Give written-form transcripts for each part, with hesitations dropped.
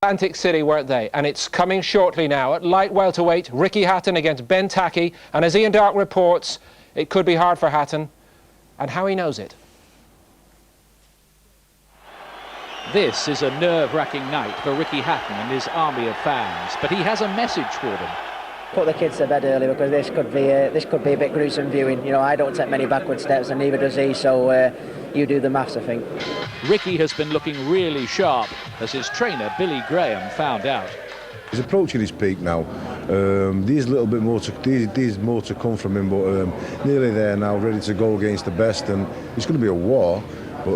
Atlantic City, weren't they? And it's coming shortly now. At light welterweight, Ricky Hatton against M.E.N. Tackie. And as Ian Dark reports, it could be hard for Hatton. And how he knows it. This is a nerve-wracking night for Ricky Hatton and his army of fans, but he has a message for them. Put the kids to bed early because this could be a bit gruesome viewing. You know, I don't take many backward steps and neither does he, so you do the maths, I think. Ricky has been looking really sharp, as his trainer Billy Graham found out. He's approaching his peak now. There's a little bit more to come from him, but nearly there now, ready to go against the best, and it's going to be a war. But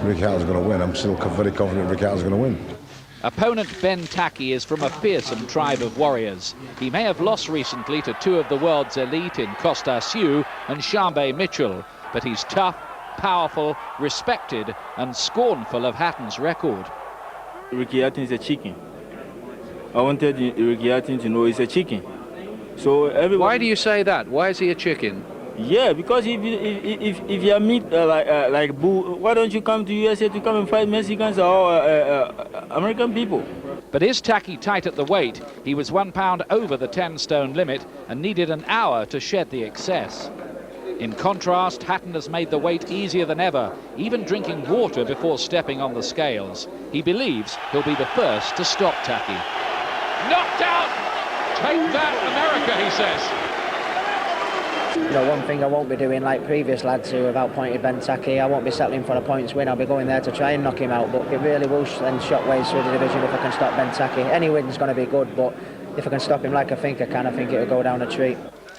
Ricky Hatton's going to win. I'm still very confident Ricky Hatton's going to win. Opponent M.E.N. Tackie is from a fearsome tribe of warriors. He may have lost recently to two of the world's elite in Costa Siu and Shambe Mitchell, but he's tough, powerful, respected and scornful of Hatton's record. Ricky Hatton is a chicken. I wanted Ricky Hatton to know he's a chicken. So everyone... Why do you say that? Why is he a chicken? Yeah, because if you meet like bull, why don't you come to USA to come and fight Mexicans or American people? But is Tackie tight at the weight? He was 1 pound over the 10-stone limit and needed an hour to shed the excess. In contrast, Hatton has made the weight easier than ever, even drinking water before stepping on the scales. He believes he'll be the first to stop Tackie. Knocked out! Take that, America, he says. You know, one thing I won't be doing like previous lads who have outpointed M.E.N. Tackie, I won't be settling for a points win. I'll be going there to try and knock him out, but it really will send shockwaves through the division if I can stop M.E.N. Tackie. Any win's going to be good, but if I can stop him like I think I can, I think it'll go down a treat.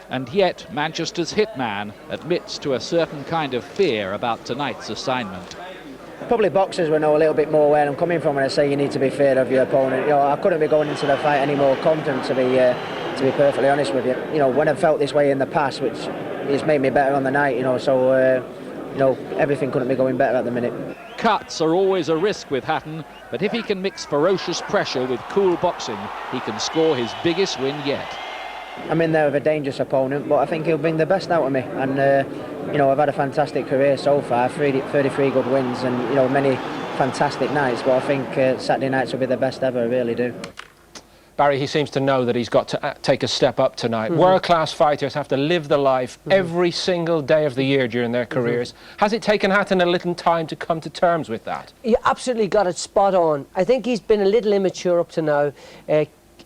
And yet, Manchester's hitman admits to a certain kind of fear about tonight's assignment. Probably boxers will know a little bit more where I'm coming from when I say you need to be feared of your opponent. You know, I couldn't be going into the fight any more confident, to be perfectly honest with you. You know, when I've felt this way in the past, which has made me better on the night, you know, so, you know, everything couldn't be going better at the minute. Cuts are always a risk with Hatton, but if he can mix ferocious pressure with cool boxing, he can score his biggest win yet. I'm in there with a dangerous opponent, but I think he'll bring the best out of me. And, you know, I've had a fantastic career so far, 33 good wins and, you know, many fantastic nights, but I think Saturday nights will be the best ever, I really do. Barry, he seems to know that he's got to take a step up tonight. World-class fighters have to live the life every single day of the year during their careers. Has it taken Hatton a little time to come to terms with that? You absolutely got it spot on. I think he's been a little immature up to now.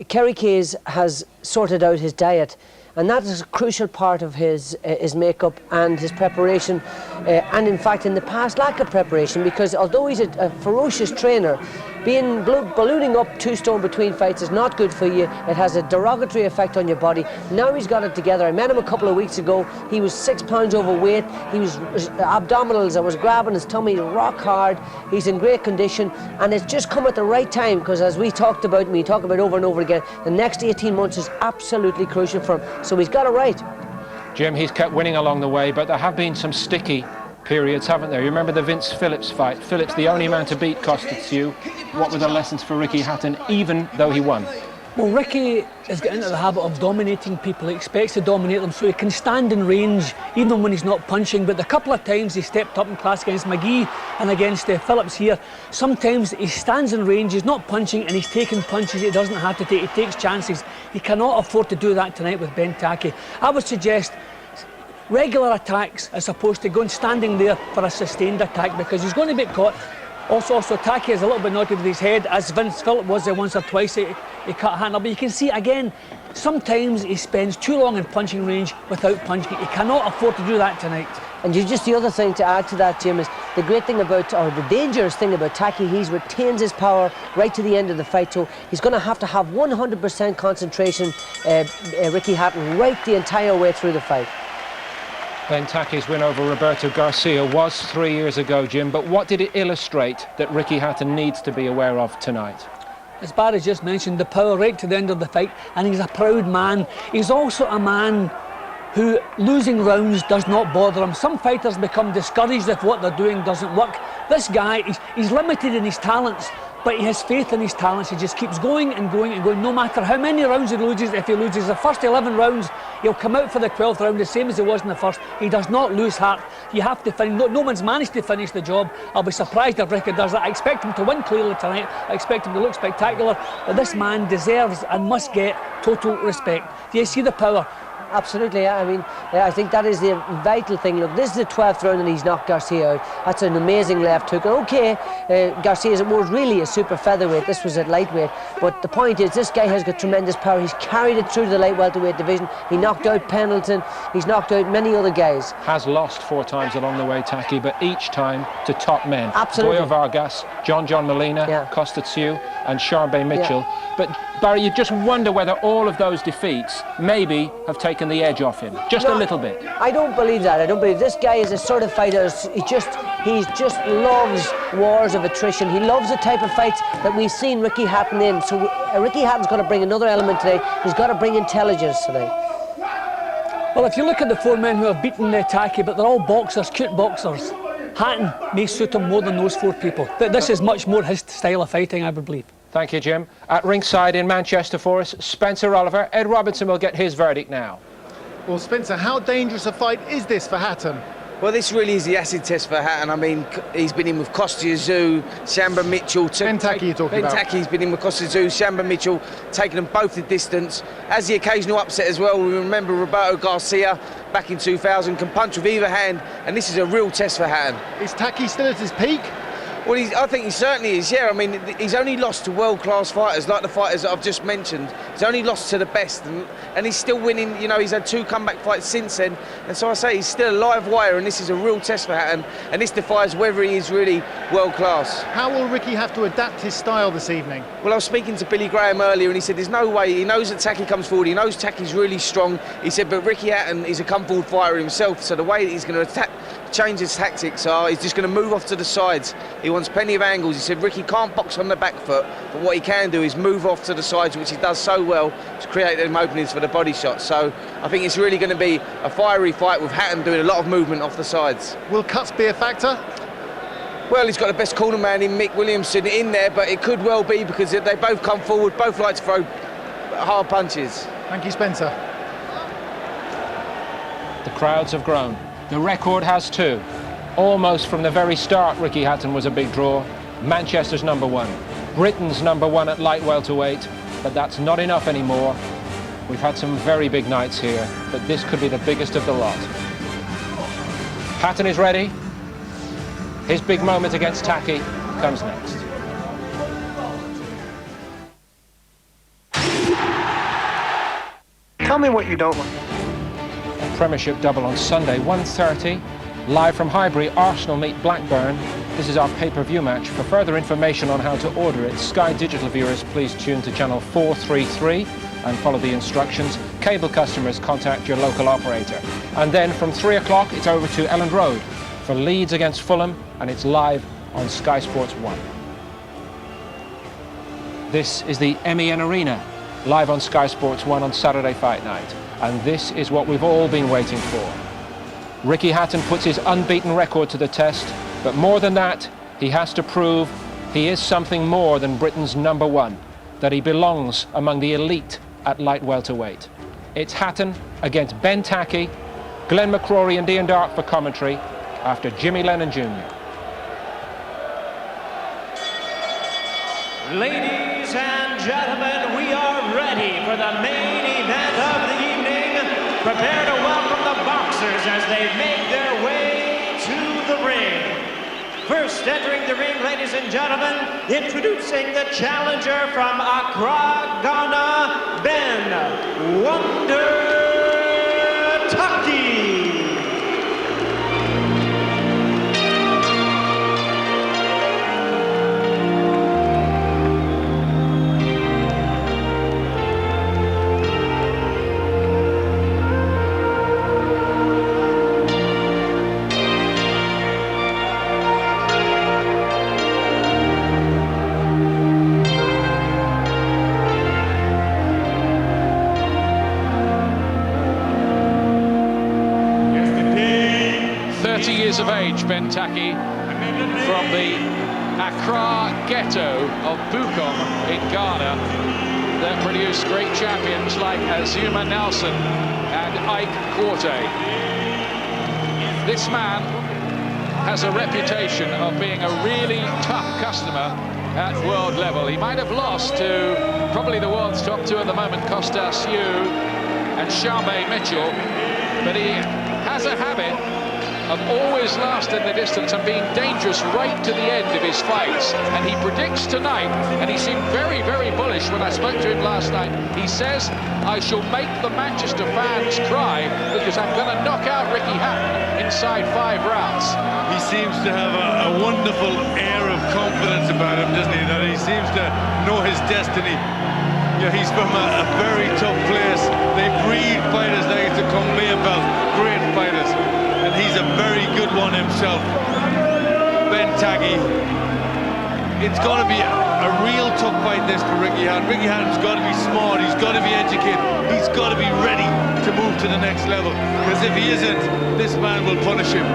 Kerry Case has sorted out his diet, and that is a crucial part of his makeup and his preparation, and in fact in the past lack of preparation, because although he's a ferocious trainer, being ballooning up 2 stone between fights is not good for you. It has a derogatory effect on your body. Now he's got it together. I met him a couple of weeks ago. He was 6 pounds overweight. He was abdominals. I was grabbing his tummy rock hard. He's in great condition, and it's just come at the right time, because as we talked about, and we talk about over and over again, the next 18 months is absolutely crucial for him. So he's got it right. Jim, he's kept winning along the way, but there have been some sticky periods, haven't there? You remember the Vince Phillips fight? Phillips, the only man to beat Costa Siu. What were the lessons for Ricky Hatton, even though he won? Well, Ricky is getting into the habit of dominating people. He expects to dominate them, so he can stand in range even when he's not punching. But the couple of times he stepped up in class against McGee and against Phillips here, sometimes he stands in range, he's not punching, and he's taking punches he doesn't have to take. He takes chances. He cannot afford to do that tonight with M.E.N. Tackie. I would suggest regular attacks as opposed to going standing there for a sustained attack, because he's going to be caught. Also Tackie is a little bit naughty with his head, as Vince Phillips was there once or twice. He cut Hatton, but you can see again, sometimes he spends too long in punching range without punching. He cannot afford to do that tonight. And just the other thing to add to that, Jim, is the great thing about, or the dangerous thing about Tackie, he retains his power right to the end of the fight, so he's going to have 100% concentration, Ricky Hatton, right the entire way through the fight. M.E.N. Tackie's win over Roberto Garcia was 3 years ago, Jim, but what did it illustrate that Ricky Hatton needs to be aware of tonight? As Barry just mentioned, the power right to the end of the fight, and he's a proud man. He's also a man who losing rounds does not bother him. Some fighters become discouraged if what they're doing doesn't work. This guy, he's limited in his talents, but he has faith in his talents. He just keeps going and going and going, no matter how many rounds he loses. If he loses the first 11 rounds, he'll come out for the 12th round the same as he was in the first. He does not lose heart. You have to finish. No one's managed to finish the job. I'll be surprised if Ricky does that. I expect him to win clearly tonight. I expect him to look spectacular, but this man deserves and must get total respect. Do you see the power? Absolutely, I mean, I think that is the vital thing. Look, this is the 12th round and he's knocked Garcia out. That's an amazing left hook. And okay, Garcia was really a super featherweight. This was at lightweight. But the point is, this guy has got tremendous power. He's carried it through to the light welterweight division. He knocked out Pendleton. He's knocked out many other guys. Has lost 4 times along the way, Tackie, but each time to top men. Absolutely. Boyo Vargas, John Molina, Costa Tsu, and Sharmbe Mitchell. But Barry, you just wonder whether all of those defeats maybe have taken the edge off him, just a little bit. I don't believe that. I don't believe this guy is a sort of fighter. He just loves wars of attrition. He loves the type of fights that we've seen Ricky Hatton in. So Ricky Hatton's got to bring another element today. He's got to bring intelligence today. Well, if you look at the 4 men who have beaten Tackie, but they're all boxers, cute boxers, Hatton may suit him more than those 4 people. This is much more his style of fighting, I would believe. Thank you, Jim. At ringside in Manchester for us, Spencer Oliver. Ed Robinson will get his verdict now. Well, Spencer, how dangerous a fight is this for Hatton? Well, this really is the acid test for Hatton. I mean, he's been in with Costa Tsu, Sharmbe Mitchell. Ben Tackie you're talking about. Ben Tackie's been in with Costa Tsu, Sharmbe Mitchell, taking them both the distance. As the occasional upset as well, we remember Roberto Garcia back in 2000, can punch with either hand, and this is a real test for Hatton. Is Tackie still at his peak? Well, I think he certainly is, yeah. I mean, he's only lost to world-class fighters, like the fighters that I've just mentioned. He's only lost to the best, and he's still winning. You know, he's had 2 comeback fights since then. And so I say he's still a live wire, and this is a real test for Hatton, and this defies whether he is really world-class. How will Ricky have to adapt his style this evening? Well, I was speaking to Billy Graham earlier, and he said there's no way. He knows that Tackie comes forward. He knows Tackie's really strong. He said, but Ricky Hatton is a come-forward fighter himself, so the way that he's going to change his tactics he's just going to move off to the sides. He wants plenty of angles. He said Ricky can't box on the back foot, but what he can do is move off to the sides, which he does so well to create them openings for the body shots. So I think it's really going to be a fiery fight with Hatton doing a lot of movement off the sides. Will cuts be a factor? Well, he's got the best corner man in Mick Williamson in there, but it could well be because they both come forward, both like to throw hard punches. Thank you, Spencer. The crowds have grown. The record has too. Almost from the very start, Ricky Hatton was a big draw. Manchester's #1, Britain's #1 at light welterweight, but that's not enough anymore. We've had some very big nights here, but this could be the biggest of the lot. Hatton is ready. His big moment against Tackie comes next. Tell me what you don't like. Premiership double on Sunday, 1:30. Live from Highbury, Arsenal meet Blackburn. This is our pay-per-view match. For further information on how to order it, Sky Digital viewers, please tune to channel 433 and follow the instructions. Cable customers, contact your local operator. And then from 3 o'clock, it's over to Elland Road for Leeds against Fulham, and it's live on Sky Sports 1. This is the M.E.N Arena, live on Sky Sports 1 on Saturday fight night. And this is what we've all been waiting for. Ricky Hatton puts his unbeaten record to the test, but more than that, he has to prove he is something more than Britain's #1, that he belongs among the elite at light welterweight. It's Hatton against Ben Tackie, Glenn McCrory and Ian Dark for commentary, after Jimmy Lennon Jr. Ladies and gentlemen, we are ready for the main event of the evening. Prepare to welcome the boxers as they make their way to the ring. First entering the ring, ladies and gentlemen, introducing the challenger from Accra, Ghana, Ben Wonder Tackie. Of age, Ben Tackie, from the Accra ghetto of Bukom in Ghana that produced great champions like Azuma Nelson and Ike Quartey. This man has a reputation of being a really tough customer at world level. He might have lost to probably the world's top two at the moment, Kostas Yu and Charmaine Mitchell, but he has a habit of always lasting the distance and being dangerous right to the end of his fights. And he predicts tonight, and he seemed very, very bullish when I spoke to him last night. He says, I shall make the Manchester fans cry because I'm going to knock out Ricky Hatton inside 5 rounds. He seems to have a wonderful air of confidence about him, doesn't he? That he seems to know his destiny. Yeah, he's from a very tough place. They breed fighters like the conveyor belt, great fighters. And he's a very good one himself. Ben Tackie. It's going to be a real tough fight this for Ricky Hatton. Ricky Hatton's got to be smart, he's got to be educated, he's got to be ready to move to the next level. Because if he isn't, this man will punish him.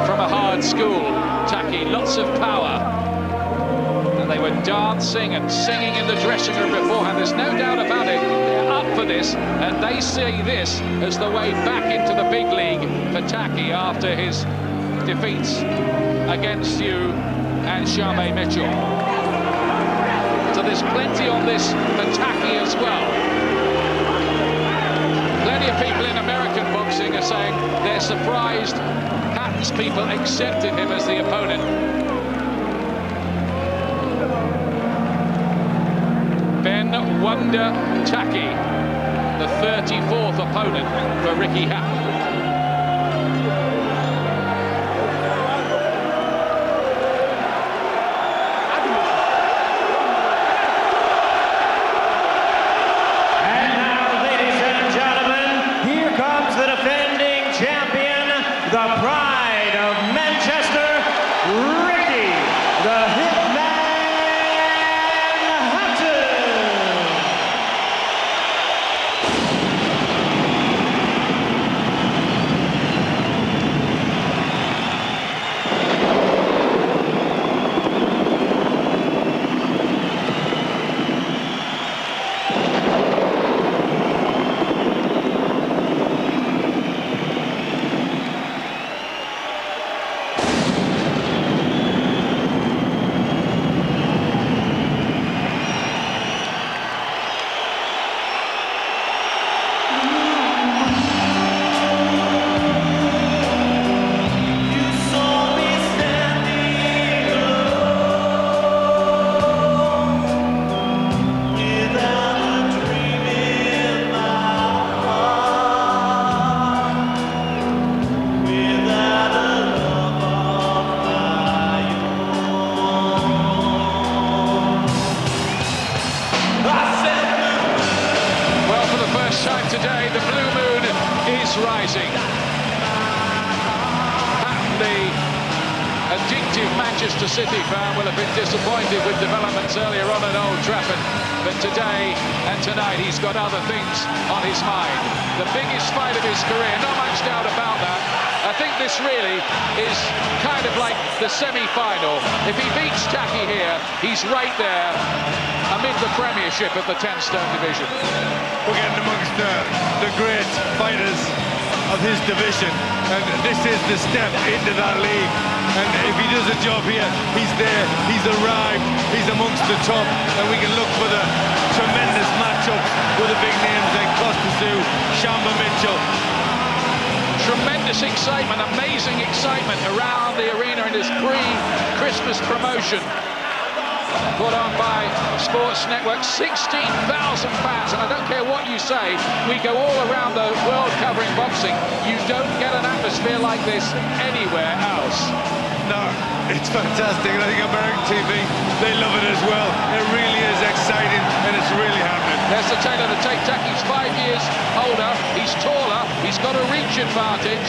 From a hard school, Tackie, lots of power. And they were dancing and singing in the dressing room beforehand. There's no doubt about it. They're up for this, and they see this as the way back into the big league for Tackie after his defeats against Yu and Charmaine Mitchell. So there's plenty on this for Tackie as well. Plenty of people in American boxing are saying they're surprised Hatton's people accepted him as the opponent. Ben Wonder Tackie, the 34th opponent for Ricky Hatton. And now, ladies and gentlemen, here comes the defending champion, the pride of Manchester, Ricky the Hitman Hatton. Today, the blue moon is rising. The addictive Manchester City fan will have been disappointed with developments earlier on at Old Trafford, but today and tonight he's got other things on his mind. The biggest fight of his career, not much doubt about that. I think this really is kind of like the semi-final. If he beats Tackie here, he's right there amid the Premiership of the 10-stone division. We're getting amongst the great fighters of his division, and this is the step into that league. And if he does a job here, he's there, he's arrived, he's amongst the top, and we can look for the tremendous matchups with the big names like Kostas Yu, Charmaine Mitchell. Tremendous excitement, amazing excitement around the arena in this pre-Christmas promotion put on by Sports Network. 16,000 fans, and I don't care what you say, we go all around the world covering boxing. You don't get an atmosphere like this anywhere else. No, it's fantastic, and I think American TV, they love it as well. It really is exciting, and it's really happening. There's the tail of the tape. Tackie's 5 years older, he's taller, he's got a reach advantage.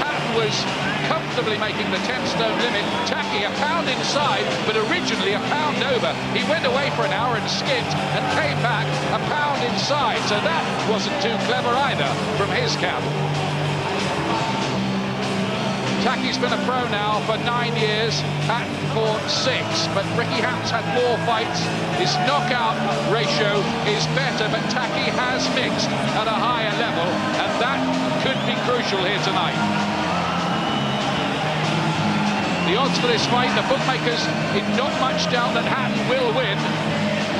Hatton was comfortably making the 10-stone limit. Tackie a pound inside, but originally a pound over. He went away for an hour and skipped and came back a pound inside, so that wasn't too clever either from his camp. Tackie's been a pro now for 9 years, Hatton for 6, but Ricky Hatton's had more fights. His knockout ratio is better, but Tackie has mixed at a higher level, and that could be crucial here tonight. The odds for this fight, the bookmakers in not much doubt that Hatton will win.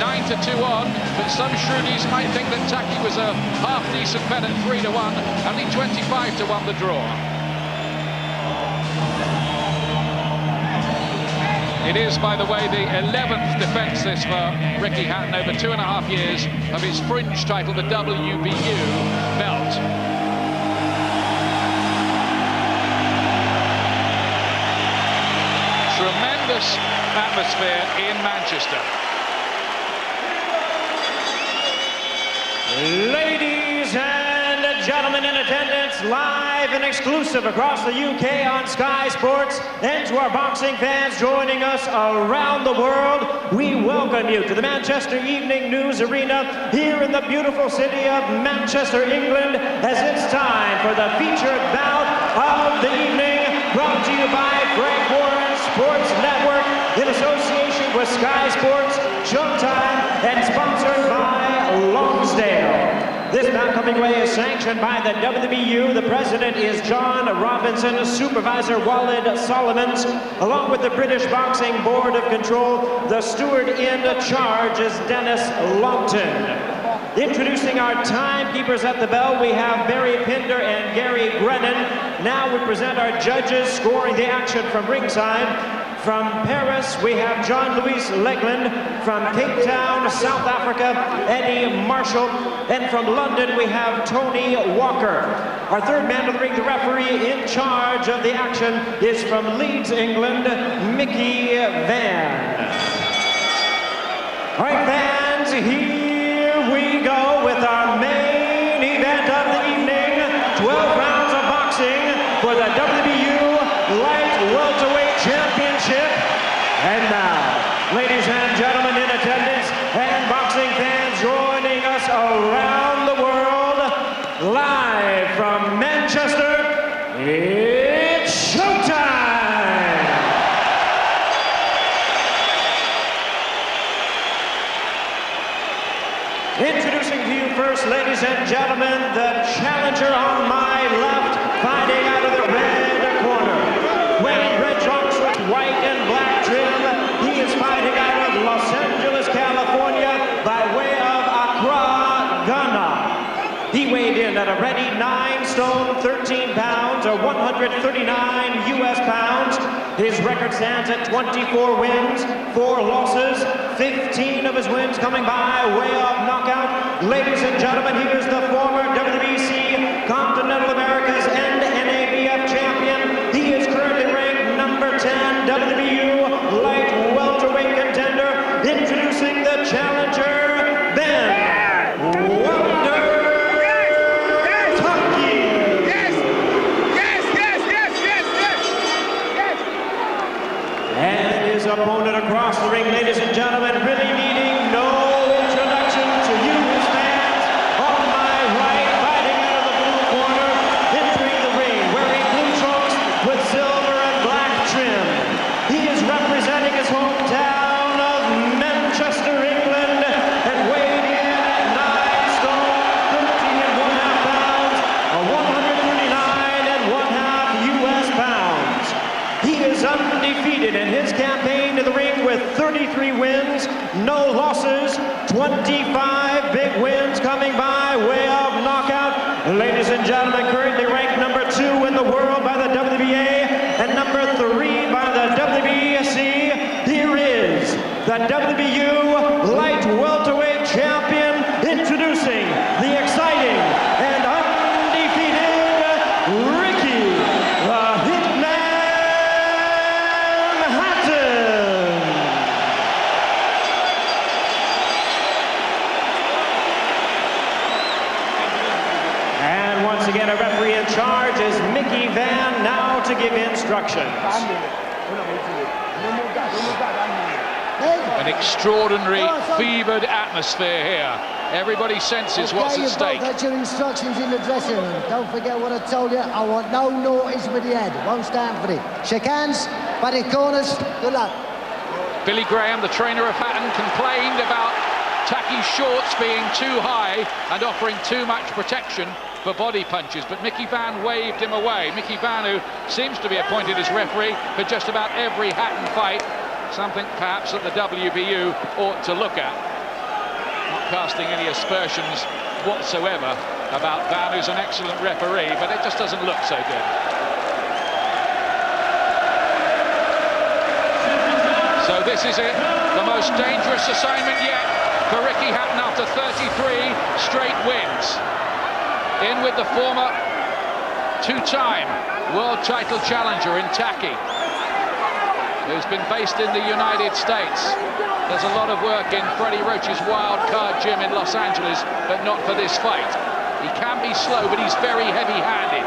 9-2 on, but some shrewdies might think that Tackie was a half-decent bet at 3-1, only 25-1 the draw. It is, by the way, the 11th defence this for Ricky Hatton over 2.5 years of his fringe title, the WBU belt. Tremendous atmosphere in Manchester. Ladies and gentlemen in attendance, live and exclusive across the UK on Sky Sports, and to our boxing fans joining us around the world, we welcome you to the Manchester Evening News Arena here in the beautiful city of Manchester, England, as it's time for the featured bout of the evening, brought to you by Frank Warren Sports Network in association with Sky Sports, Showtime, and sponsored by Lonsdale. This bout coming away is sanctioned by the WBU. The president is John Robinson, supervisor Walid Solomons, along with the British Boxing Board of Control. The steward in charge is Dennis Longton. Introducing our timekeepers at the bell, we have Barry Pinder and Gary Grennan. Now we present our judges scoring the action from ringside. From Paris, we have John Louis Legland. From Cape Town, South Africa, Eddie Marshall. And from London, we have Tony Walker. Our third man of the ring, the referee in charge of the action, is from Leeds, England, Mickey Van. All right, fans, here we go with our main event of the evening. 12 rounds of boxing for the WBU Light Welterweight Championship. And now, ladies and gentlemen in attendance and boxing fans joining us around the world, live from Manchester, it's showtime! Introducing to you first, ladies and gentlemen, the challenger on my left, fighting out of the red corner. Wearing red trunks with white and black trim, he is fighting out of Los Angeles, California, by way of Accra, Ghana. He weighed in at a ready 9 stone, 13 pounds, or 139 US pounds. His record stands at 24 wins, 4 losses, 15 of his wins coming by way of knockout. Ladies and gentlemen, here's the former WBC, Continental Americas, and NABF champion. He is currently ranked number 10 WBU light welterweight contender. Introducing the challenger, Ben Wonder. And his opponent across the ring, ladies and gentlemen, really needing no introduction to you, his fans. On my right, fighting out of the blue corner, entering the ring, wearing blue trunks with silver and black trim. He is representing his hometown of Manchester, England, and weighed in at 9 stone, 13.5 pounds, or 139.5 US pounds. He is undefeated in his campaign to the ring with 33 wins, no losses, 25 big wins coming by way of knockout. Ladies and gentlemen, currently ranked number 2 in the world by the WBA and number 3 by the WBC. Here is the WBU light welterweight champion, introducing the exciting and undefeated Ricky the Hitman Hatton. And once again, a referee in charge is Mickey Van, now to give instructions. An extraordinary fevered atmosphere here. Everybody senses what's at stake. Got your instructions in the dressing room. Don't forget what I told you. I want no naughties with the head. Won't stand for it. Shake hands, by the corners. Good luck. Billy Graham, the trainer of Hatton, complained about Tackie's shorts being too high and offering too much protection for body punches, but Mickey Van waved him away. Mickey Van, who seems to be appointed as referee for just about every Hatton fight, something perhaps that the WBU ought to look at. Not casting any aspersions whatsoever about Van, who's an excellent referee, but it just doesn't look so good. So this is it, the most dangerous assignment yet for Ricky Hatton after 33 straight wins. In with the former two-time world title challenger in Tackie, who's been based in the United States. There's a lot of work in Freddie Roach's Wild Card Gym in Los Angeles, but not for this fight. He can be slow, but he's very heavy-handed.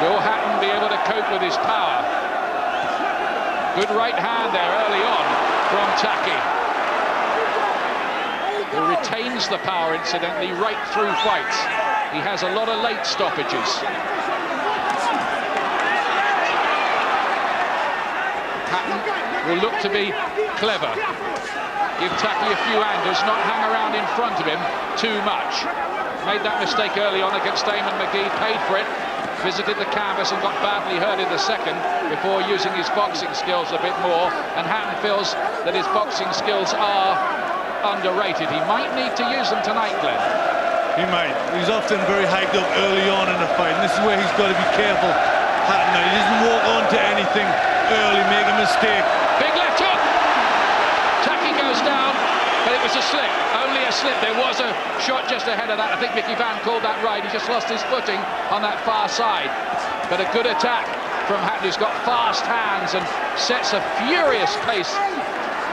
Will Hatton be able to cope with his power? Good right hand there early on from Tackie, who retains the power, incidentally, right through fights. He has a lot of late stoppages. Hatton will look to be clever. Give Tackie a few angles, not hang around in front of him too much. Made that mistake early on against Damon McGee, paid for it. Visited the canvas and got badly hurt in the second before using his boxing skills a bit more, and Hatton feels that his boxing skills are underrated. He might need to use them tonight, Glenn. He might. He's often very hyped up early on in the fight, and this is where he's got to be careful. Hatton, now, he doesn't walk onto anything early, make a mistake. Big left hook! Tackie goes down, but it was a slip. Only a slip. There was a shot just ahead of that. I think Mickey Van called that right. He just lost his footing on that far side. But a good attack from Hatton, who's got fast hands and sets a furious pace.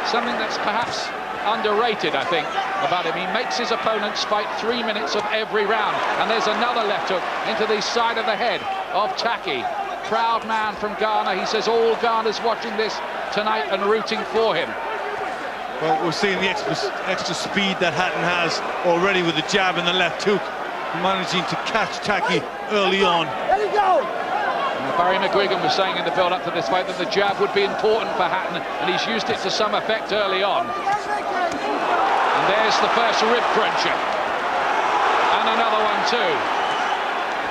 Something that's perhaps underrated, I think, about him. He makes his opponents fight 3 minutes of every round. And there's another left hook into the side of the head of Tackie. Proud man from Ghana. He says all Ghana's watching this tonight and rooting for him. Well, we're seeing the extra speed that Hatton has already with the jab and the left hook, managing to catch Tackie early on. There you go! Barry McGuigan was saying in the build-up to this fight that the jab would be important for Hatton, and he's used it to some effect early on. And there's the first rib cruncher. And another one too.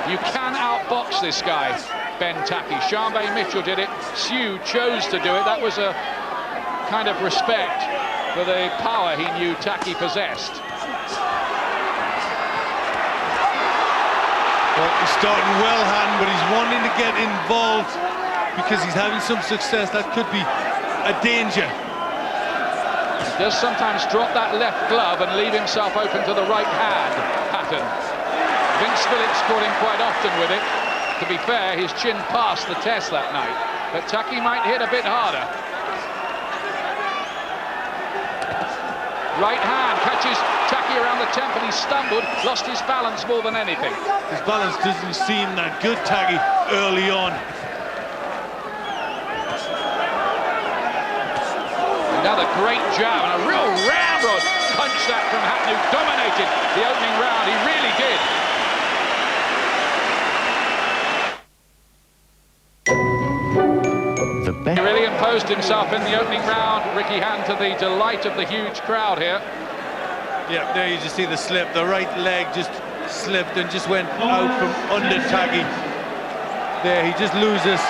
You can outbox this guy, Ben Tackie. Shambe Mitchell did it. Sue chose to do it. That was a kind of respect for the power he knew Tackie possessed. Well, he's starting well, Hatton, but he's wanting to get involved because he's having some success. That could be a danger. He does sometimes drop that left glove and leave himself open to the right hand, Hatton. Vince Phillips caught him quite often with it. To be fair, his chin passed the test that night, but Tackie might hit a bit harder. Right hand catches Tackie around the temple. He stumbled, lost his balance more than anything. His balance doesn't seem that good, Tackie, early on. Another great jab and a real ramrod punch that from Hatton, who dominated the opening round. He really did. He really imposed himself in the opening round, Ricky Hatton, to the delight of the huge crowd here. Yeah, there you just see the slip. The right leg just slipped and just went out from under Tackie. There, he just loses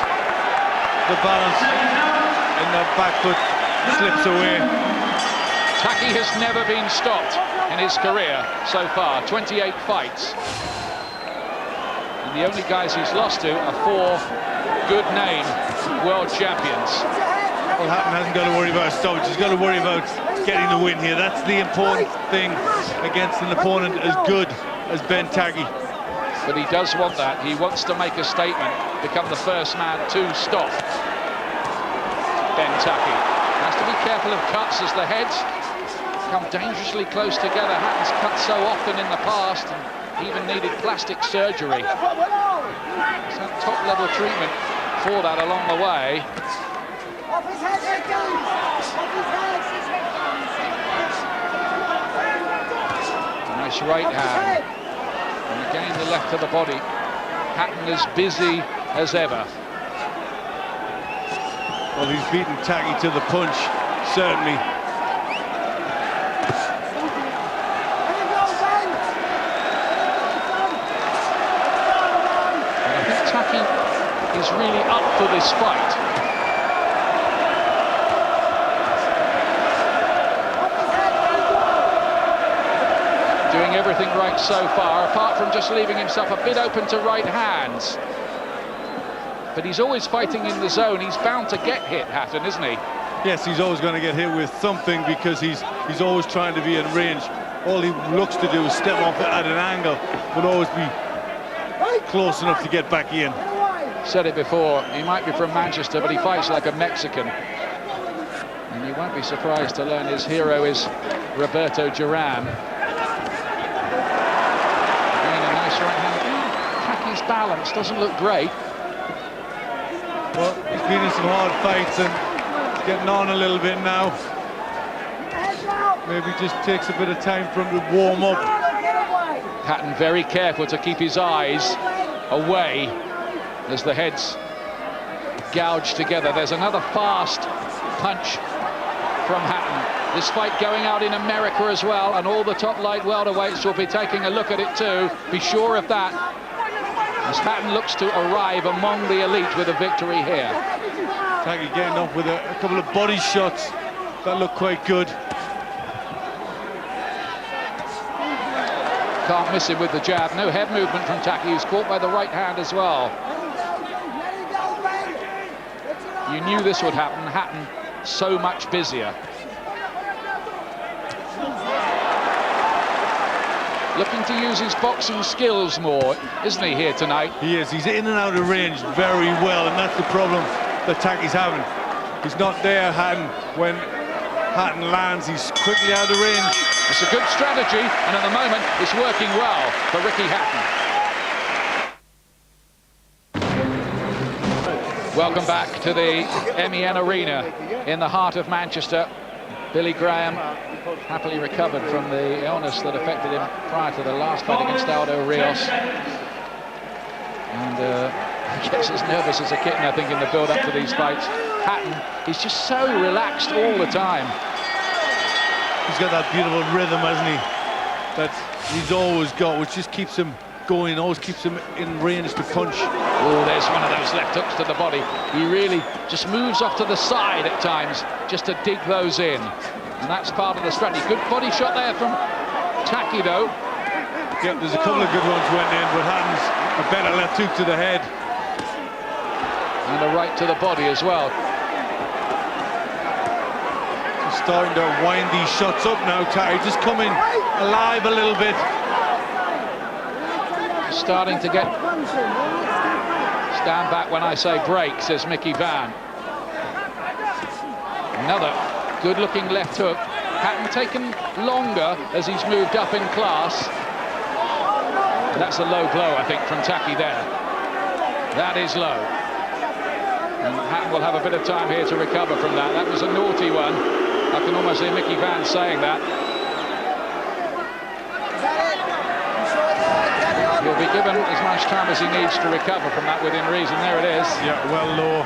the balance and the back foot slips away. Tackie has never been stopped in his career so far, 28 fights. And the only guys he's lost to are 4 good-name world champions. Well, Hatton hasn't got to worry about a stoppage. He's got to worry about getting the win here. That's the important thing against an opponent as good as Ben Tackie. But he does want that. He wants to make a statement, become the first man to stop Ben Tackie. Has to be careful of cuts as the heads come dangerously close together. Hatton's cut so often in the past and even needed plastic surgery. He's had top-level treatment for that along the way. This right hand. And again the left to the body. Hatton as busy as ever. Well, he's beaten Tackie to the punch, certainly. And I think Tackie is really up for this fight. Doing everything right so far, apart from just leaving himself a bit open to right hands. But he's always fighting in the zone. He's bound to get hit, Hatton, isn't he? Yes, he's always going to get hit with something because he's always trying to be in range. All he looks to do is step off at an angle, but always be close enough to get back in. Said it before, he might be from Manchester, but he fights like a Mexican. And you won't be surprised to learn his hero is Roberto Duran. Again, a nice right hand. Tackie's balance doesn't look great. Well, he's been in some hard fights and he's getting on a little bit now. Maybe just takes a bit of time for him to warm up. Hatton very careful to keep his eyes away as the heads gouge together. There's another fast punch from Hatton. This fight going out in America as well, and all the top light welterweights will be taking a look at it too. Be sure of that, as Hatton looks to arrive among the elite with a victory here. Tackie getting off with a couple of body shots that look quite good. Can't miss him with the jab. No head movement from Tackie, who's caught by the right hand as well. You knew this would happen. Hatton so much busier. Looking to use his boxing skills more, isn't he, here tonight? He is. He's in and out of range very well, and that's the problem that Tackie's having. He's not there, Hatton. When Hatton lands, he's quickly out of range. It's a good strategy, and at the moment, it's working well for Ricky Hatton. Welcome back to the M.E.N arena in the heart of Manchester. Billy Graham happily recovered from the illness that affected him prior to the last fight against Aldo Rios. And he gets as nervous as a kitten, I think, in the build-up to these fights. Hatton, he's just so relaxed all the time. He's got that beautiful rhythm, hasn't he? That he's always got, which just keeps him going, always keeps him in range to punch. Oh, there's one of those left hooks to the body. He really just moves off to the side at times just to dig those in. And that's part of the strategy. Good body shot there from Tackie, though. Yeah, there's a couple of good ones went in, but Hatton's a better left hook to the head. And a right to the body as well. He's starting to wind these shots up now, Tackie. Just coming alive a little bit. Starting to get... Stand back when I say break, says Mickey Van. Another good-looking left hook. Hatton taken longer as he's moved up in class. That's a low blow, I think, from Tackie there. That is low. And Hatton will have a bit of time here to recover from that. That was a naughty one. I can almost hear Mickey Van saying that. He'll be given as much time as he needs to recover from that within reason. There it is. Yeah, well low.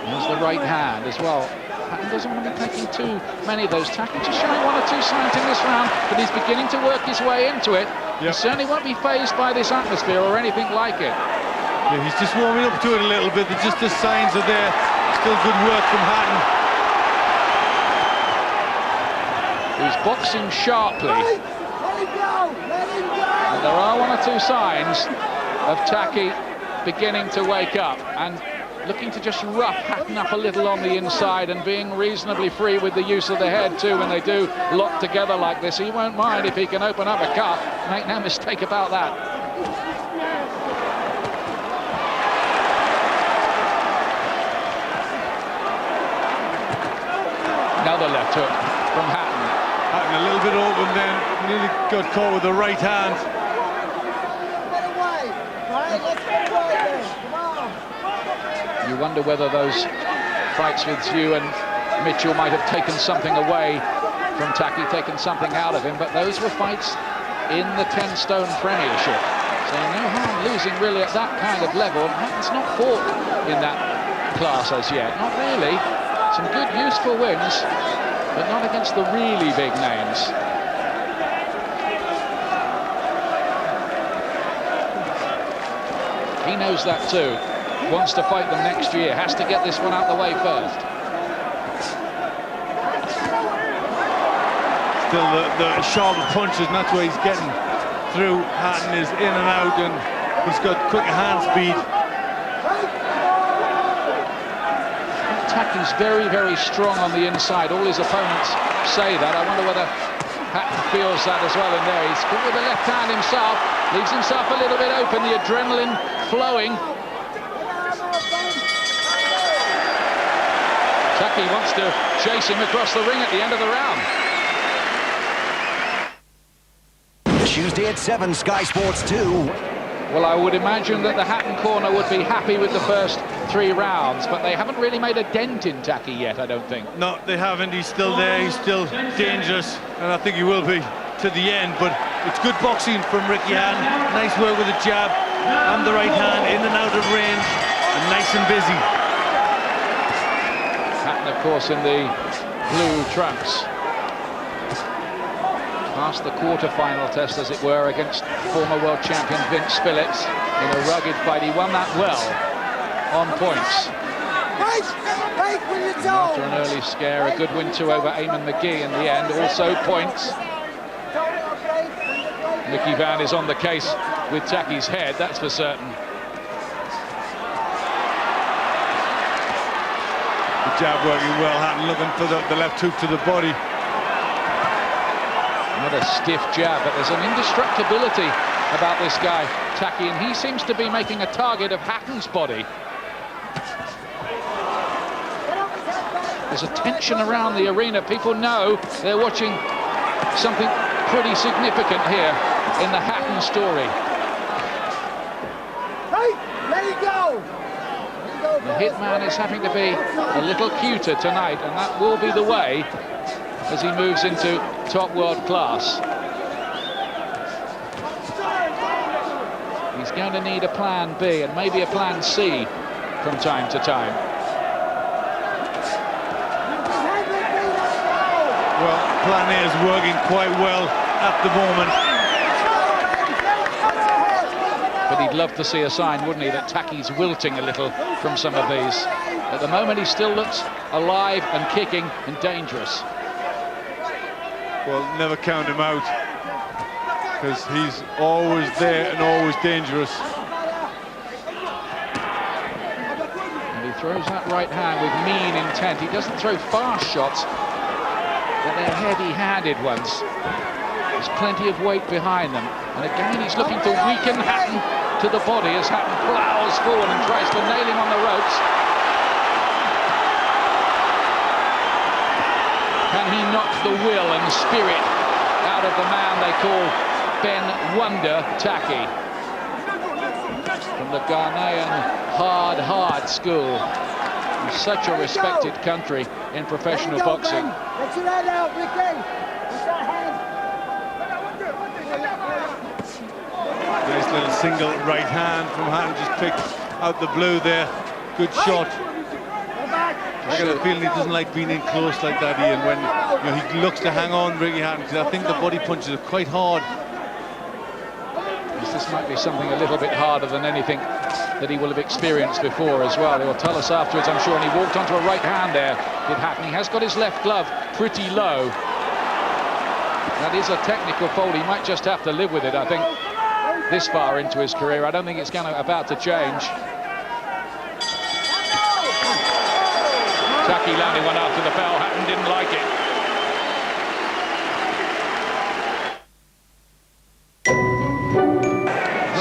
There's the right hand as well. Hatton doesn't want to be taking too many of those. Tackie just showing 1 or 2 signs in this round, but he's beginning to work his way into it. Yep. He certainly won't be fazed by this atmosphere or anything like it. Yeah, he's just warming up to it a little bit. Just the signs are there. Still good work from Hatton. He's boxing sharply. And there are 1 or 2 signs of Tackie beginning to wake up and looking to just rough Hatton up a little on the inside and being reasonably free with the use of the head too when they do lock together like this. He won't mind if he can open up a cut. Make no mistake about that. Another left hook from Hatton. Hatton a little bit open then, nearly got caught with the right hand. You wonder whether those fights with Hugh and Mitchell might have taken something away from Tackie, taken something out of him, but those were fights in the 10-stone Premiership. So no harm losing really at that kind of level. Hatton's not fought in that class as yet, not really. Some good, useful wins, but not against the really big names. He knows that too. Wants to fight them next year, has to get this one out the way first. Still the sharper punches, and that's why he's getting through. Hatton is in and out, and he's got quicker hand speed. Tackie's very, very strong on the inside. All his opponents say that. I wonder whether Hatton feels that as well in there. He's good with the left hand himself, leaves himself a little bit open, the adrenaline flowing. Tackie wants to chase him across the ring at the end of the round. Tuesday at 7, Sky Sports 2. Well, I would imagine that the Hatton corner would be happy with the first 3 rounds, but they haven't really made a dent in Tackie yet, I don't think. No, they haven't. He's still there. He's still dangerous, and I think he will be to the end. But it's good boxing from Ricky Hatton. Nice work with the jab and the right hand, in and out of range, and nice and busy. Hatton, of course, in the blue trunks. Past the quarter-final test, as it were, against former world champion Vince Phillips in a rugged fight. He won that well, on points. After an early scare, a good win too over M.E.N in the end, also points. Mickey Van is on the case with Tackie's head, that's for certain. The jab working well. Hatton looking for the left hook to the body. Not a stiff jab, but there's an indestructibility about this guy, Tackie, and he seems to be making a target of Hatton's body. There's a tension around the arena. People know they're watching something pretty significant here in the Hatton story. Hey, let it go! The hitman is having to be a little cuter tonight, and that will be the way as he moves into top world class. He's going to need a plan B and maybe a plan C from time to time. Well, plan A is working quite well at the moment. But he'd love to see a sign, wouldn't he, that Tackie's wilting a little from some of these. At the moment, he still looks alive and kicking and dangerous. Well, never count him out, because he's always there and always dangerous. And he throws that right hand with mean intent. He doesn't throw fast shots, but they're heavy-handed ones. There's plenty of weight behind them. And again, he's looking to weaken Hatton to the body as Hatton plows forward and tries to nail him on the ropes. Can he knock the will and spirit out of the man they call Ben Wonder Tackie? From the Ghanaian hard school. In such a respected country in professional boxing. Let your head out, Ricky! Nice little single right hand from Hatton, just picked out the blue there. Good shot. I get a feeling he doesn't like being in close like that, Ian, when he looks to hang on Ricky Hatton, because I think the body punches are quite hard. This might be something a little bit harder than anything that he will have experienced before as well. He'll tell us afterwards, I'm sure, and he walked onto a right hand there, did Hatton. He has got his left glove pretty low. That is a technical fold. He might just have to live with it, I think, this far into his career. I don't think it's about to change. Tackie landing one after the bell. Hatton didn't like it.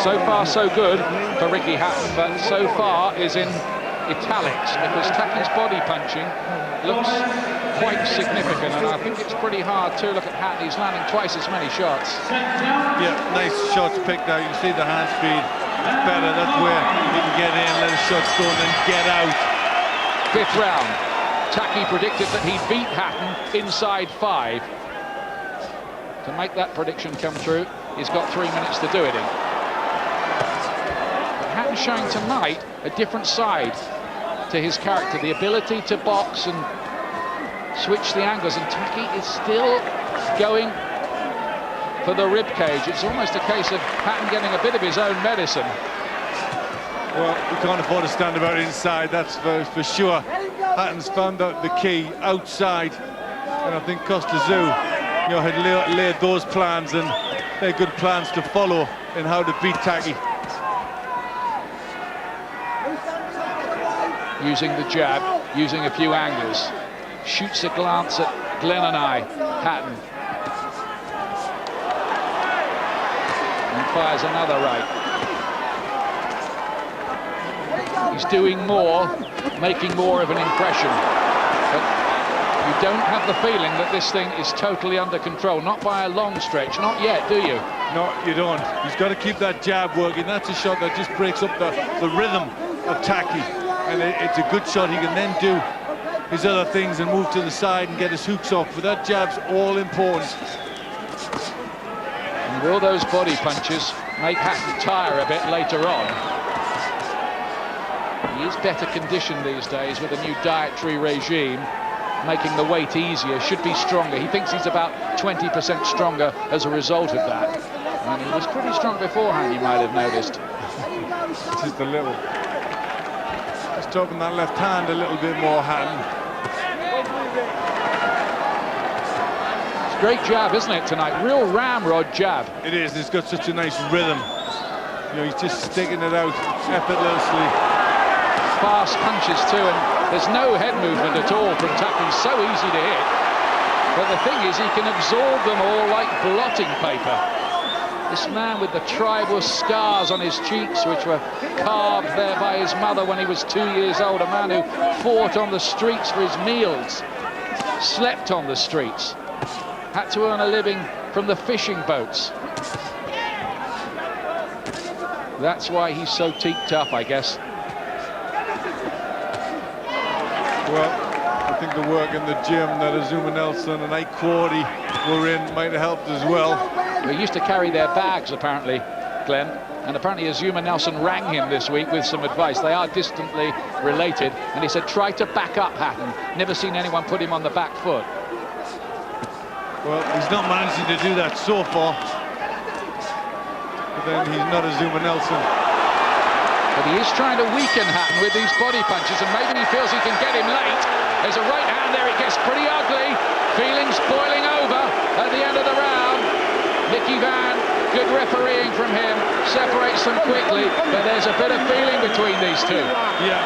So far, so good for Ricky Hatton, but so far is in italics, because Tackie's body punching looks quite significant, and I think it's pretty hard to look at Hatton. He's landing twice as many shots. Yeah, nice shots picked out. You can see the hand speed. It's better. That's where he can get in, let his shots go, and then get out. 5th round. Tackie predicted that he'd beat Hatton inside 5. To make that prediction come true, he's got 3 minutes to do it in. But Hatton's showing tonight a different side to his character, the ability to box and switch the angles, and Tackie is still going for the rib cage. It's almost a case of Hatton getting a bit of his own medicine. Well, we can't afford to stand about inside, that's for sure. Hatton's found out the key outside, and I think Costa-Zoo, you know, had laid those plans, and they're good plans to follow in how to beat Tackie. Using the jab, using a few angles. Shoots a glance at Glenn and I, Hatton. And fires another right. He's doing more, making more of an impression. But you don't have the feeling that this thing is totally under control, not by a long stretch, not yet, do you? No, you don't. He's got to keep that jab working. That's a shot that just breaks up the rhythm of Tackie. And it's a good shot. He can then do his other things and move to the side and get his hooks off. But that jab's all important. And will those body punches make Hatton tire a bit later on? He is better conditioned these days with a new dietary regime, making the weight easier, should be stronger. He thinks he's about 20% stronger as a result of that. And he was pretty strong beforehand, you might have noticed. Just a little. Just dropping that left hand a little bit more, Hatton. It's a great jab, isn't it, tonight? Real ramrod jab. It is. It's got such a nice rhythm. You know, he's just sticking it out effortlessly. Fast punches too, and there's no head movement at all from Tackie. So easy to hit. But the thing is, he can absorb them all like blotting paper. This man with the tribal scars on his cheeks, which were carved there by his mother when he was 2 years old, a man who fought on the streets for his meals, slept on the streets, had to earn a living from the fishing boats. That's why he's so teaked up, I guess. Well, I think the work in the gym that Azuma Nelson and Ike Quarty were in might have helped as well. They used to carry their bags, apparently, Glenn, and apparently Azuma Nelson rang him this week with some advice. They are distantly related, and he said, try to back up Hatton. Never seen anyone put him on the back foot. Well, he's not managing to do that so far. But then he's not Azuma Nelson. But he is trying to weaken Hatton with these body punches, and maybe he feels he can get him late. There's a right hand there, it gets pretty ugly. Feelings boiling over at the end of the round. M.E.N, good refereeing from him, separates them quickly, but there's a bit of feeling between these two. Yeah,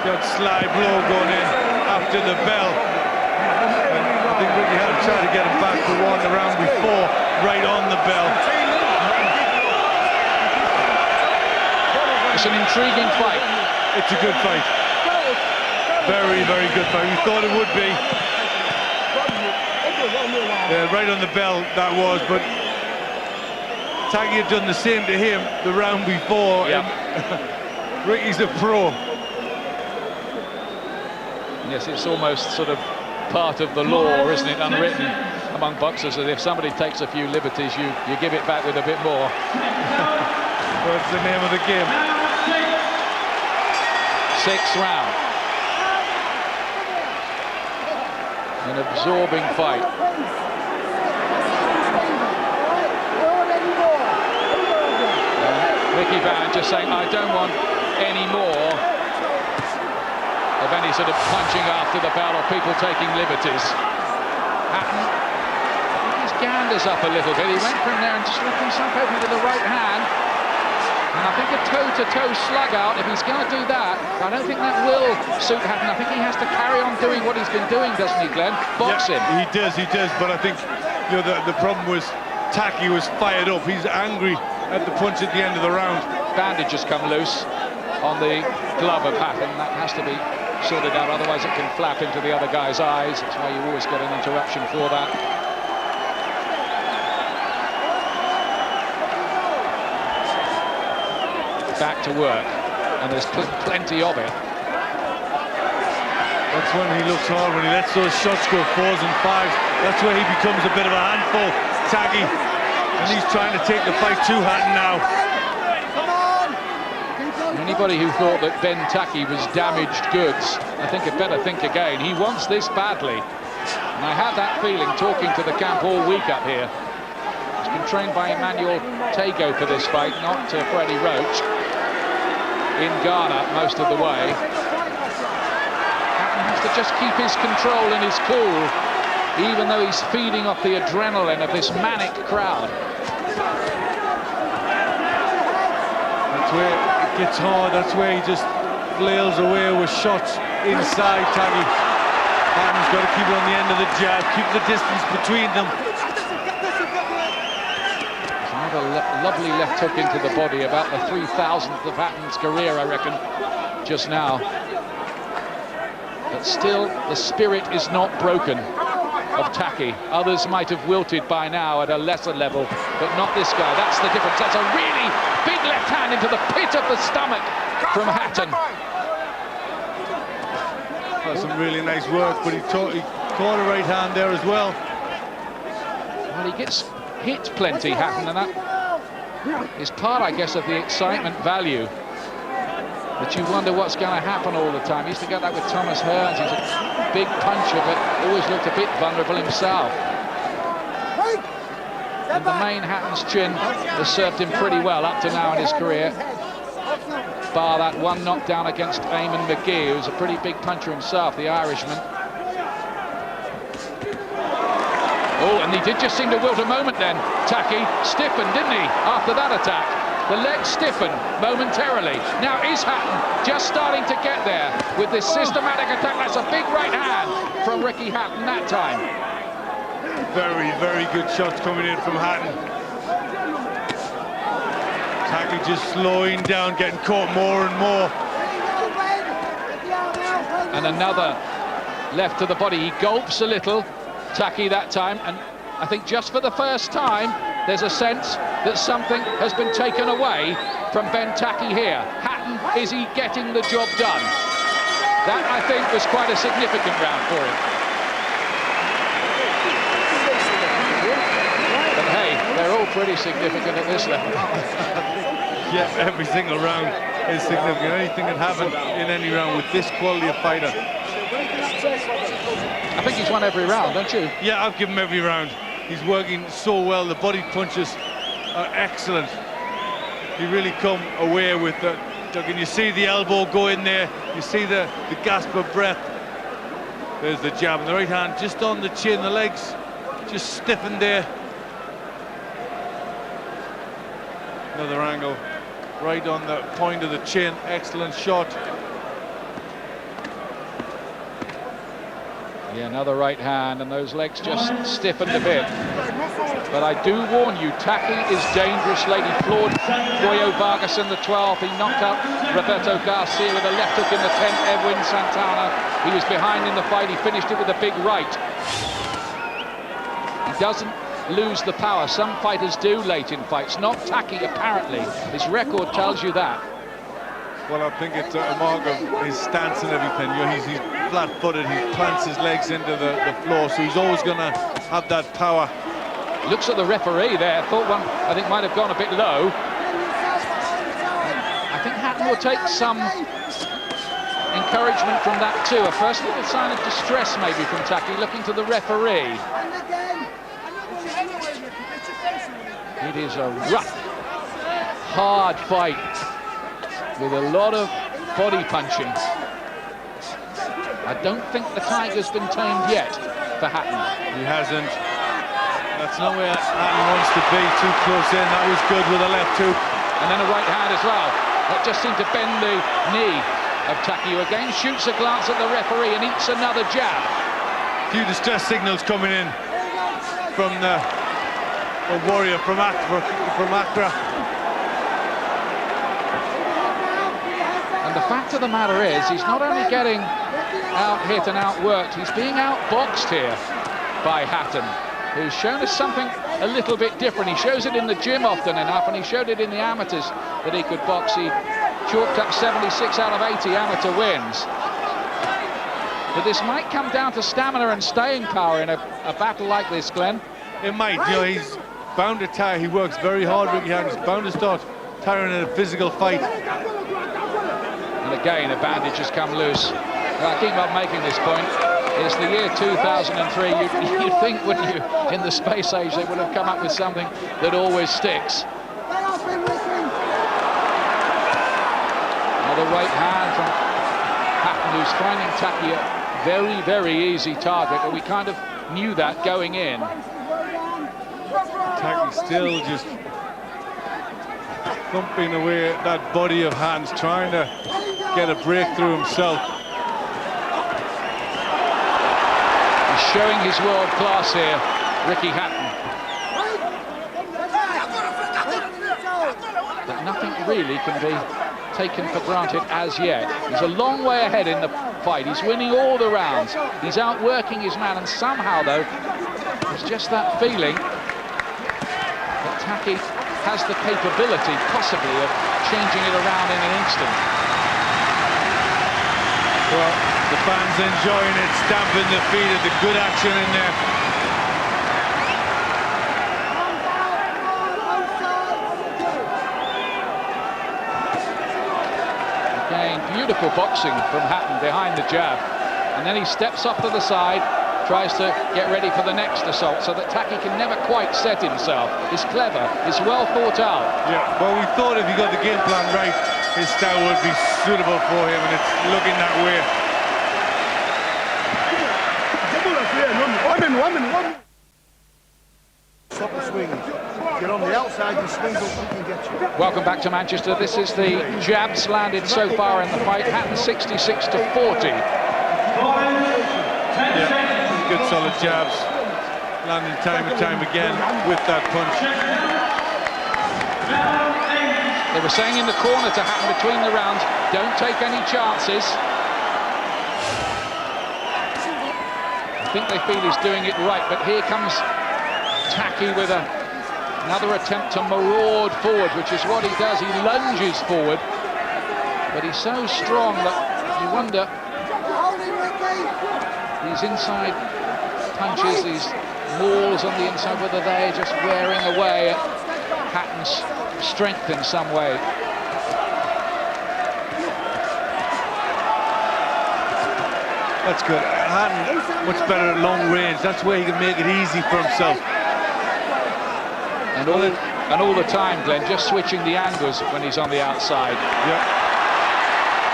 got sly blow going in after the bell. And I think Ricky Hatton tried to get him back for one the round before, right on the bell. It's an intriguing fight. It's a good fight. Very, very good fight. We thought it would be. Yeah, right on the bell that was, but Tackie had done the same to him the round before. Yep. And Ricky's a pro. Yes, it's almost sort of part of the law, isn't it, unwritten among boxers, that if somebody takes a few liberties, you give it back with a bit more. What's the name of the game? Sixth round. An absorbing fight. M.E.N just saying, I don't want any more of any sort of punching after the bell or people taking liberties. Hatton, his ganders up a little bit. He went from there and just left himself open to the right hand. And I think a toe-to-toe slug out, if he's going to do that, I don't think that will suit Hatton. I think he has to carry on doing what he's been doing, doesn't he, Glenn? Box him. He does, but I think, you know, the problem was Tackie was fired up. He's angry at the punch at the end of the round. Bandage has come loose on the glove of Hatton. That has to be sorted out, otherwise it can flap into the other guy's eyes. That's why you always get an interruption for that. Back to work, and there's plenty of it. That's when he looks hard, when he lets those shots go 4s and 5s. That's where he becomes a bit of a handful, Tackie. And he's trying to take the fight to Hatton now. Anybody who thought that Ben Tackie was damaged goods, I think had better think again. He wants this badly. And I had that feeling talking to the camp all week up here. He's been trained by Emmanuel Tago for this fight, not Freddie Roach. In Ghana most of the way. Hatton has to just keep his control and his cool, even though he's feeding off the adrenaline of this manic crowd. That's where it gets hard, that's where he just flails away with shots inside Tackie. Hatton's got to keep it on the end of the jab, keep the distance between them. There's another lovely left hook into the body, about the 3,000th of Hatton's career, I reckon, just now. But still, the spirit is not broken of Tackie. Others might have wilted by now at a lesser level, but not this guy. That's the difference. That's a really big left hand into the pit of the stomach from Hatton. That's some really nice work, but he caught a right hand there as well. Well, he gets hit plenty, Hatton, and that is part, I guess, of the excitement value. But you wonder what's going to happen all the time. He used to get that with Thomas Hearns. He's a big puncher, but always looked a bit vulnerable himself. And the main Hatton's chin has served him pretty well up to now in his career. Bar that one knockdown against Eamon McGee, who's a pretty big puncher himself, the Irishman. Oh, and he did just seem to wilt a moment then. Tackie stiffened, didn't he, after that attack? The legs stiffened momentarily. Now is Hatton just starting to get there with this systematic attack. That's a big right hand from Ricky Hatton that time. Very, very good shots coming in from Hatton. Tackie just slowing down, getting caught more and more. And another left to the body. He gulps a little, Tackie, that time. And I think just for the first time, there's a sense that something has been taken away from Ben Tackie here. Hatton, is he getting the job done? That, I think, was quite a significant round for him. But hey, they're all pretty significant at this level. Yeah, every single round is significant. Anything can happen in any round with this quality of fighter. I think he's won every round, don't you? Yeah, I've given him every round. He's working so well. The body punches are excellent. He really come away with the... And you see the elbow go in there. You see the gasp of breath. There's the jab and the right hand just on the chin. The legs just stiffened there. Another angle right on the point of the chin. Excellent shot. Yeah, another right hand, and those legs just stiffened a bit. But I do warn you, Tackie is dangerous late. He floored Goyo Vargas in the 12th. He knocked out Roberto Garcia with a left hook in the 10th. Edwin Santana, he was behind in the fight. He finished it with a big right. He doesn't lose the power. Some fighters do late in fights. Not Tackie, apparently. His record tells you that. Well, I think it's a mark of his stance and everything. You know, he's flat-footed, he plants his legs into the floor, so he's always going to have that power. Looks at the referee there, thought one, I think, might have gone a bit low. I think Hatton will take some encouragement from that too. A first little sign of distress maybe from Tackie, looking to the referee. It is a rough, hard fight with a lot of body punching. I don't think the tiger's been tamed yet for Hatton. He hasn't. That's not where Hatton wants to be, too close in. That was good with a left hook. And then a right hand as well. That just seemed to bend the knee of Tackie, who again shoots a glance at the referee and eats another jab. A few distress signals coming in from the warrior from Accra. And the fact of the matter is, he's not only getting out-hit and out-worked, he's being out-boxed here by Hatton, who's shown us something a little bit different. He shows it in the gym often enough, and he showed it in the amateurs that he could box. He chalked up 76 out of 80 amateur wins. But this might come down to stamina and staying power in a battle like this, Glenn. It might, you know, he's bound to tire. He works very hard, Ricky Hatton. He's bound to start tiring in a physical fight. And again, a bandage has come loose. I keep on making this point. It's the year 2003. You'd think, wouldn't you, in the space age, they would have come up with something that always sticks. Another right hand from Hatton, who's finding Tackie a very, very easy target, but we kind of knew that going in. Tackie still just thumping away at that body of Hatton's, trying to get a breakthrough himself. He's showing his world class here, Ricky Hatton. But nothing really can be taken for granted as yet. He's a long way ahead in the fight. He's winning all the rounds. He's outworking his man, and somehow, though, there's just that feeling that Tackie has the capability, possibly, of changing it around in an instant. Well, the fans enjoying it, stamping their feet at the good action in there. Again, beautiful boxing from Hatton behind the jab. And then he steps off to the side, tries to get ready for the next assault so that Tackie can never quite set himself. It's clever, it's well thought out. Yeah, well, we thought if he got the game plan right, his style would be suitable for him, and it's looking that way. Stop the swing. Get on the outside, you swing up, we can get you. Welcome back to Manchester. This is the jabs landed so far in the fight. Hatton 66 to 40. Yeah, good solid jabs, landing time and time again with that punch. They were saying in the corner to Hatton between the rounds, don't take any chances. I think they feel he's doing it right, but here comes Tackie with another attempt to maraud forward, which is what he does. He lunges forward, but he's so strong that you wonder, these inside punches, these mauls on the inside, whether they're just wearing away at Hatton's strength in some way. That's good. Hatton much better at long range. That's where he can make it easy for himself. And all the time, Glenn, just switching the angles when he's on the outside. Yeah.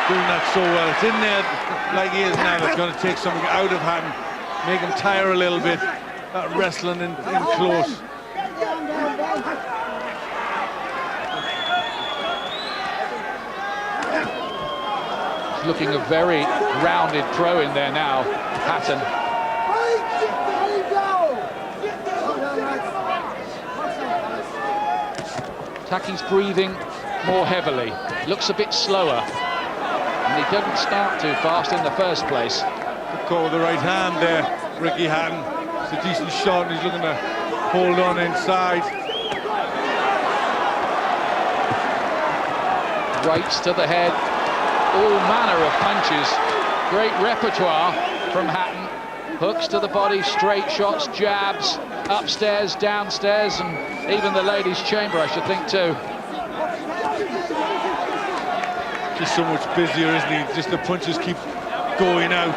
Doing that so well. It's in there like he is now. It's going to take something out of Hatton, make him tire a little bit. That wrestling in close. He's looking a very rounded pro in there now, Hatton. Tackie's breathing more heavily, looks a bit slower, and he doesn't start too fast in the first place. Good call with the right hand there, Ricky Hatton. It's a decent shot, and he's looking to hold on inside. Rights to the head, all manner of punches. Great repertoire from Hatton. Hooks to the body, straight shots, jabs, upstairs, downstairs, and even the ladies' chamber, I should think, too. Just so much busier, isn't he? Just the punches keep going out.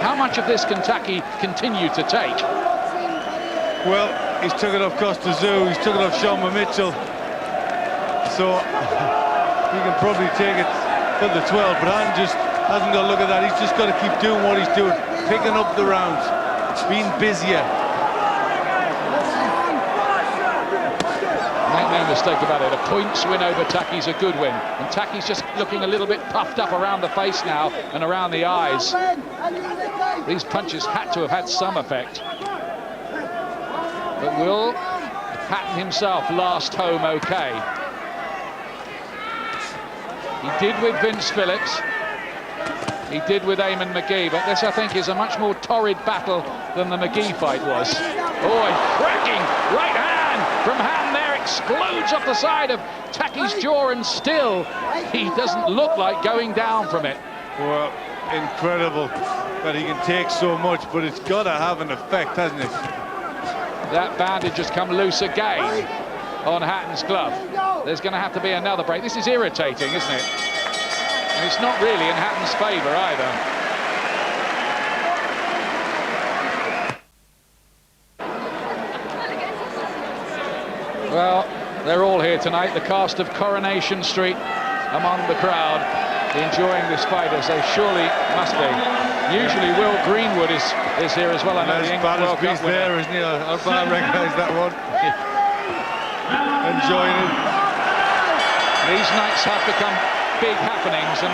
How much of this can Tackie continue to take? Well, he's took it off Costa Zoo, he's took it off Sean Mitchell. So he can probably take it for the 12, but Hatton just hasn't got a look at that. He's just got to keep doing what he's doing, picking up the rounds, being busier. Make no mistake about it, a points win over Tackie's a good win, and Tackie's just looking a little bit puffed up around the face now and around the eyes. These punches had to have had some effect. But will Hatton himself last home okay? He did with Vince Phillips, he did with Eamon McGee, but this, I think, is a much more torrid battle than the McGee fight was. Oh, a cracking right hand from Hatton there, explodes off the side of Tackie's jaw, and still he doesn't look like going down from it. Well, incredible that he can take so much, but it's got to have an effect, hasn't it? That bandage has come loose again on Hatton's glove. There's going to have to be another break. This is irritating, isn't it? And it's not really in Hatton's favour either. Well, they're all here tonight, the cast of Coronation Street among the crowd, enjoying this fight, as they surely must be. Usually Will Greenwood is here as well. I know the England World Cup winner. There, isn't he? I recognise that one. Enjoying it. These nights have become big happenings, and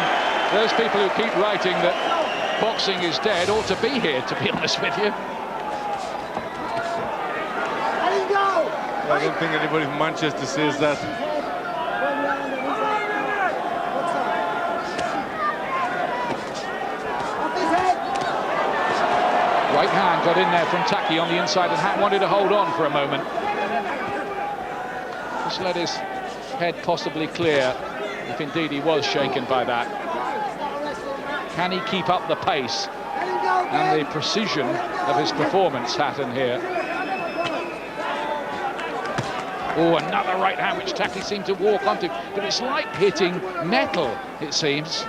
those people who keep writing that boxing is dead ought to be here, to be honest with you. I don't think anybody from Manchester says that. Right hand got in there from Tackie on the inside, and Hatton wanted to hold on for a moment. Just let his head possibly clear, if indeed he was shaken by that. Can he keep up the pace and the precision of his performance, Hatton here? Oh, another right hand which Tackie seemed to walk onto, but it's like hitting metal, it seems.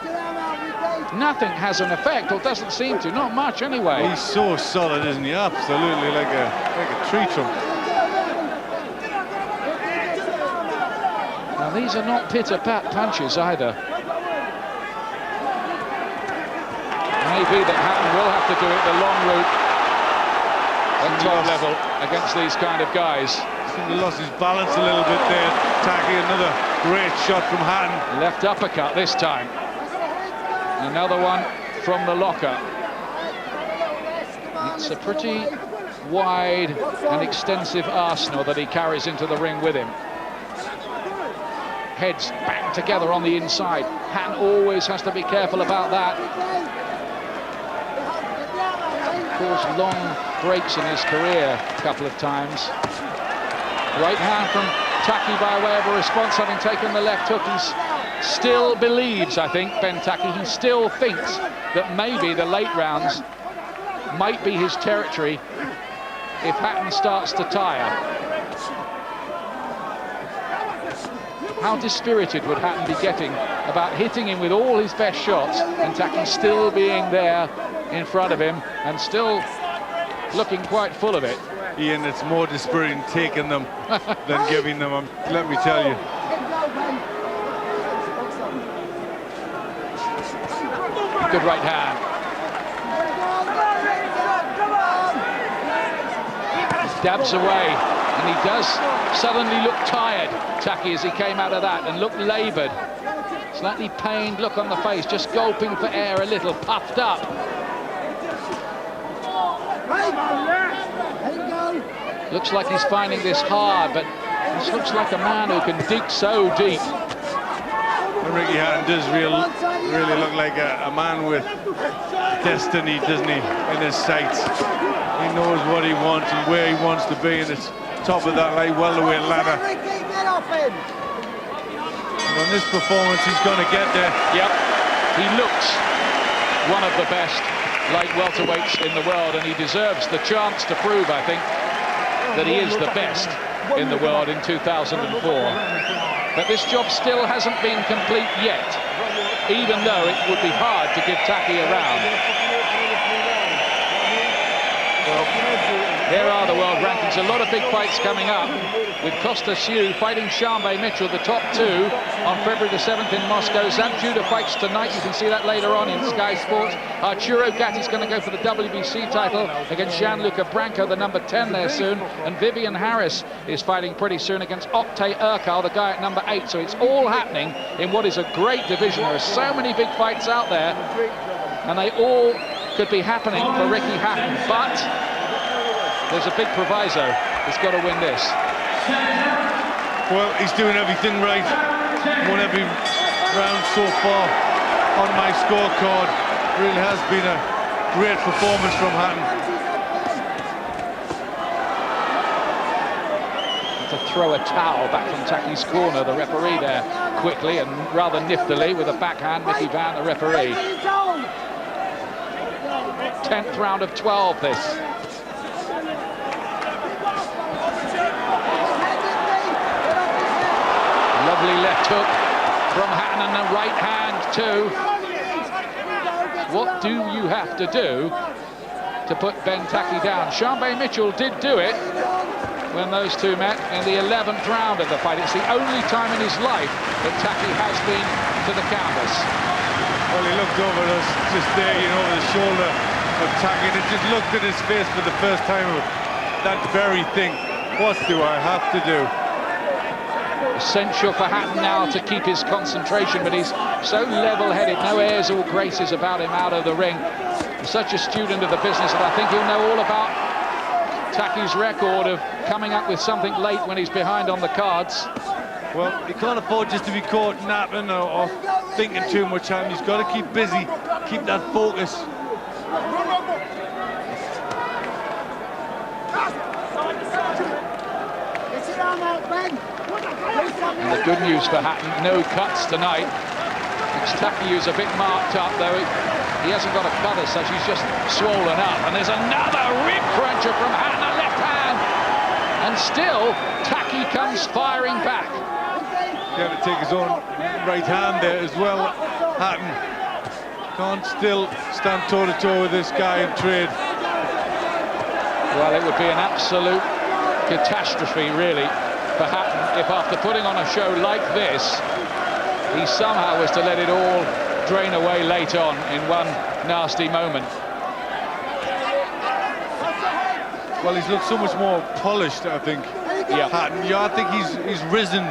Nothing has an effect, or doesn't seem to, not much anyway. He's so solid, isn't he? Absolutely like a tree trunk. Now these are not pitter-pat punches either. Maybe that Hatton will have to do it the long route at top level against these kind of guys. I think he lost his balance a little bit there. Tackie, another great shot from Hatton. Left uppercut this time. Another one from the locker. It's a pretty wide and extensive arsenal that he carries into the ring with him. Heads bang together on the inside. Hatton always has to be careful about that. Caused long breaks in his career a couple of times. Right hand from Tackie by way of a response, having taken the left hook. He's still believes, I think, Ben Tackie, he still thinks that maybe the late rounds might be his territory if Hatton starts to tire. How dispirited would Hatton be getting about hitting him with all his best shots and Tackie still being there in front of him and still looking quite full of it? Ian, it's more dispiriting taking them than giving them, let me tell you. Good right hand. Dabs away, and he does suddenly look tired, Tackie, as he came out of that, and looked laboured. Slightly pained look on the face, just gulping for air a little, puffed up. Looks like he's finding this hard, but this looks like a man who can dig so deep. And Ricky Hatton does really look like a man with destiny, doesn't he, in his sights. He knows what he wants and where he wants to be, and it's top of that light welterweight ladder. And on this performance, he's going to get there. Yep, he looks one of the best light welterweights in the world, and he deserves the chance to prove, I think, that he is the best in the world in 2004. But this job still hasn't been complete yet, even though it would be hard to give Tackie a round. Well, here are the world rankings. A lot of big fights coming up, with Costa Siu fighting Shambe Mitchell, the top two, on February the 7th in Moscow. Zab Judah fights tonight. You can see that later on in Sky Sports. Arturo Gatti's going to go for the WBC title against Gianluca Branco, the number 10 there soon. And Vivian Harris is fighting pretty soon against Oktay Urkal, the guy at number 8. So it's all happening in what is a great division. There are so many big fights out there, and they all could be happening for Ricky Hatton. But there's a big proviso. He's got to win this. Well, he's doing everything right. Won every round so far on my scorecard. Really has been a great performance from Hatton. To throw a towel back from Tackie's corner, the referee there quickly and rather niftily with a backhand. Mickey Van, the referee. 10th round of 12, this. Lovely left hook from Hatton, and the right hand too. What do you have to do to put Ben Tackie down? Shambe Mitchell did do it when those two met in the 11th round of the fight. It's the only time in his life that Tackie has been to the canvas. Well, he looked over us just there, you know, over the shoulder of Tackie, and it just looked at his face for the first time. That very thing. What do I have to do? Essential for Hatton now to keep his concentration, but he's so level-headed, no airs or graces about him out of the ring. He's such a student of the business that I think he'll know all about Tackie's record of coming up with something late when he's behind on the cards. Well, he can't afford just to be caught napping or thinking too much. He's got to keep busy, keep that focus. And the good news for Hatton, no cuts tonight. It's Tackie who's a bit marked up, though. He hasn't got a cut as such, he's just swollen up. And there's another rib cruncher from Hatton, a left hand. And still, Tackie comes firing back. He's got to take his own right hand there as well. Hatton can't still stand toe-to-toe with this guy and trade. Well, it would be an absolute catastrophe, really, for Hatton if after putting on a show like this, he somehow was to let it all drain away late on in one nasty moment. Well, he's looked so much more polished, I think. Yeah. Hatton, I think he's risen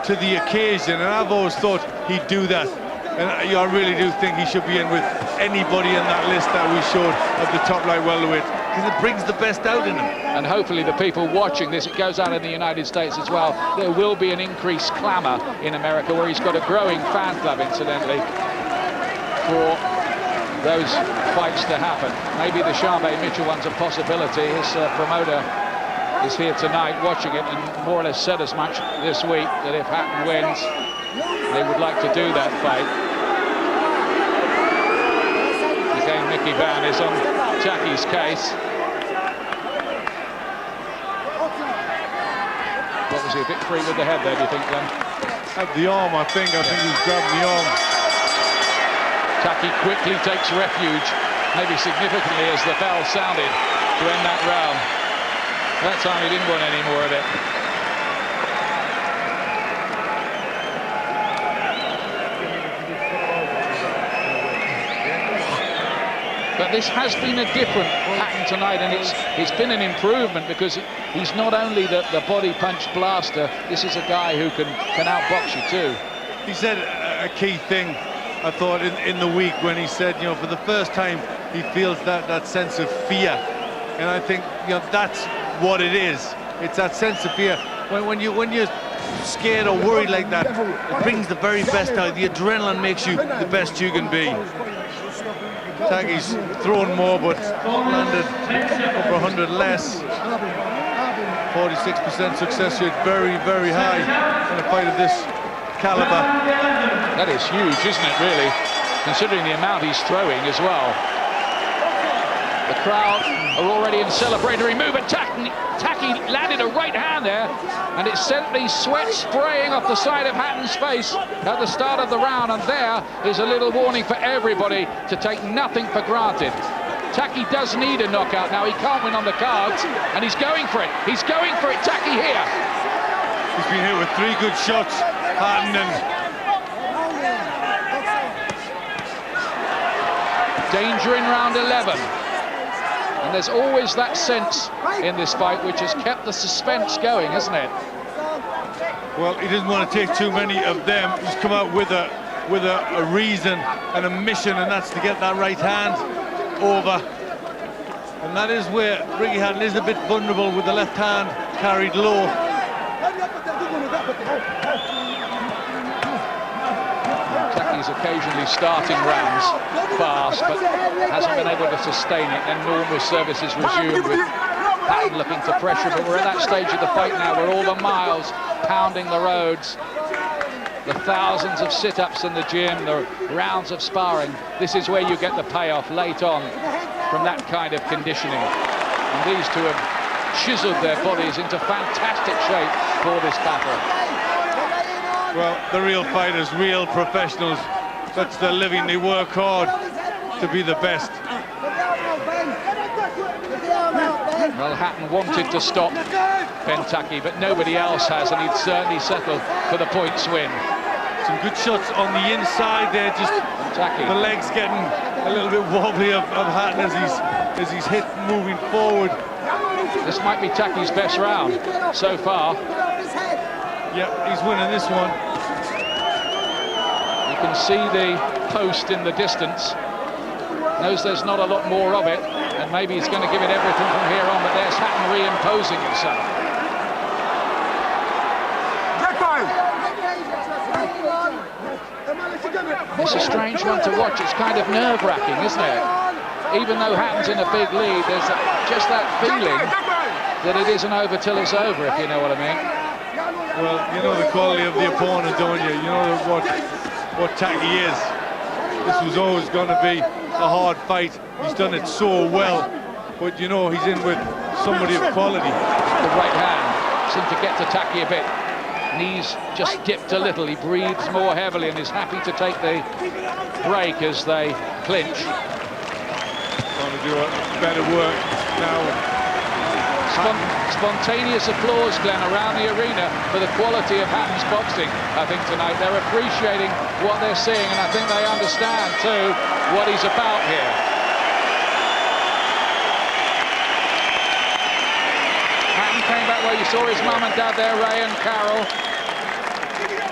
to the occasion, and I've always thought he'd do that. And I really do think he should be in with anybody in that list that we showed of the top light welterweight, because it brings the best out in him. And hopefully the people watching this, it goes out in the United States as well, there will be an increased clamour in America, where he's got a growing fan club, incidentally, for those fights to happen. Maybe the Shambe Mitchell one's a possibility. His promoter is here tonight watching it and more or less said as much this week that if Hatton wins, they would like to do that fight. Again, M.E.N is on Tackie's case. What was he, a bit free with the head there, do you think, then? At the arm, I think he's grabbing the arm. Tackie quickly takes refuge, maybe significantly, as the bell sounded to end that round. That time he didn't want any more of it. But this has been a different Hatton tonight, and it's been an improvement, because he's not only the body punch blaster, this is a guy who can outbox you too. He said a key thing, I thought, in the week, when he said, you know, for the first time he feels that sense of fear. And I think, you know, that's what it is. It's that sense of fear. When you're scared or worried like that, it brings the very best out. The adrenaline makes you the best you can be. Tackie's thrown more, but landed over 100 less. 46% success rate, very, very high in a fight of this caliber. That is huge, isn't it, really? Considering the amount he's throwing as well. The crowd are already in celebratory mood, but Tackie landed a right hand there, and it sent the sweat spraying off the side of Hatton's face at the start of the round, and there is a little warning for everybody to take nothing for granted. Tackie does need a knockout now. He can't win on the cards, and he's going for it. He's going for it, Tackie here. He's been hit with 3 good shots, Hatton, and danger in round 11. And there's always that sense in this fight which has kept the suspense going, hasn't it? Well, he doesn't want to take too many of them. He's come out with a reason and a mission, and that's to get that right hand over. And that is where Ricky Hatton is a bit vulnerable, with the left hand carried low. Tackie's occasionally starting rounds fast, but hasn't been able to sustain it, and normal service is resumed with Hatton looking to pressure. But we're at that stage of the fight now where all the miles pounding the roads, the thousands of sit-ups in the gym, the rounds of sparring, this is where you get the payoff late on from that kind of conditioning. And these two have chiseled their bodies into fantastic shape for this battle. Well, the real fighters, real professionals, that's their living. They work hard to be the best. Well, Hatton wanted to stop Tackie, but nobody else has, and he'd certainly settled for the points win. Some good shots on the inside there, just Tackie. The legs getting a little bit wobbly of Hatton as he's hit moving forward. This might be Tackie's best round so far. Yep, he's winning this one. You can see the post in the distance. Knows there's not a lot more of it, and maybe he's going to give it everything from here on, but there's Hatton reimposing himself. It's a strange one to watch. It's kind of nerve-wracking, isn't it? Even though Hatton's in a big lead, there's just that feeling that it isn't over till it's over, if you know what I mean. Well, you know the quality of the opponent, don't you? You know what Tackie is. This was always going to be a hard fight. He's done it so well, but you know he's in with somebody of quality. The right hand seemed to get to Tackie a bit. Knees just dipped a little. He breathes more heavily and is happy to take the break as they clinch. Going to do a better work now. Spontaneous applause, Glenn, around the arena for the quality of Hatton's boxing, I think, tonight. They're appreciating what they're seeing, and I think they understand, too, what he's about here. Hatton came back where you saw his mum and dad there, Ray and Carol,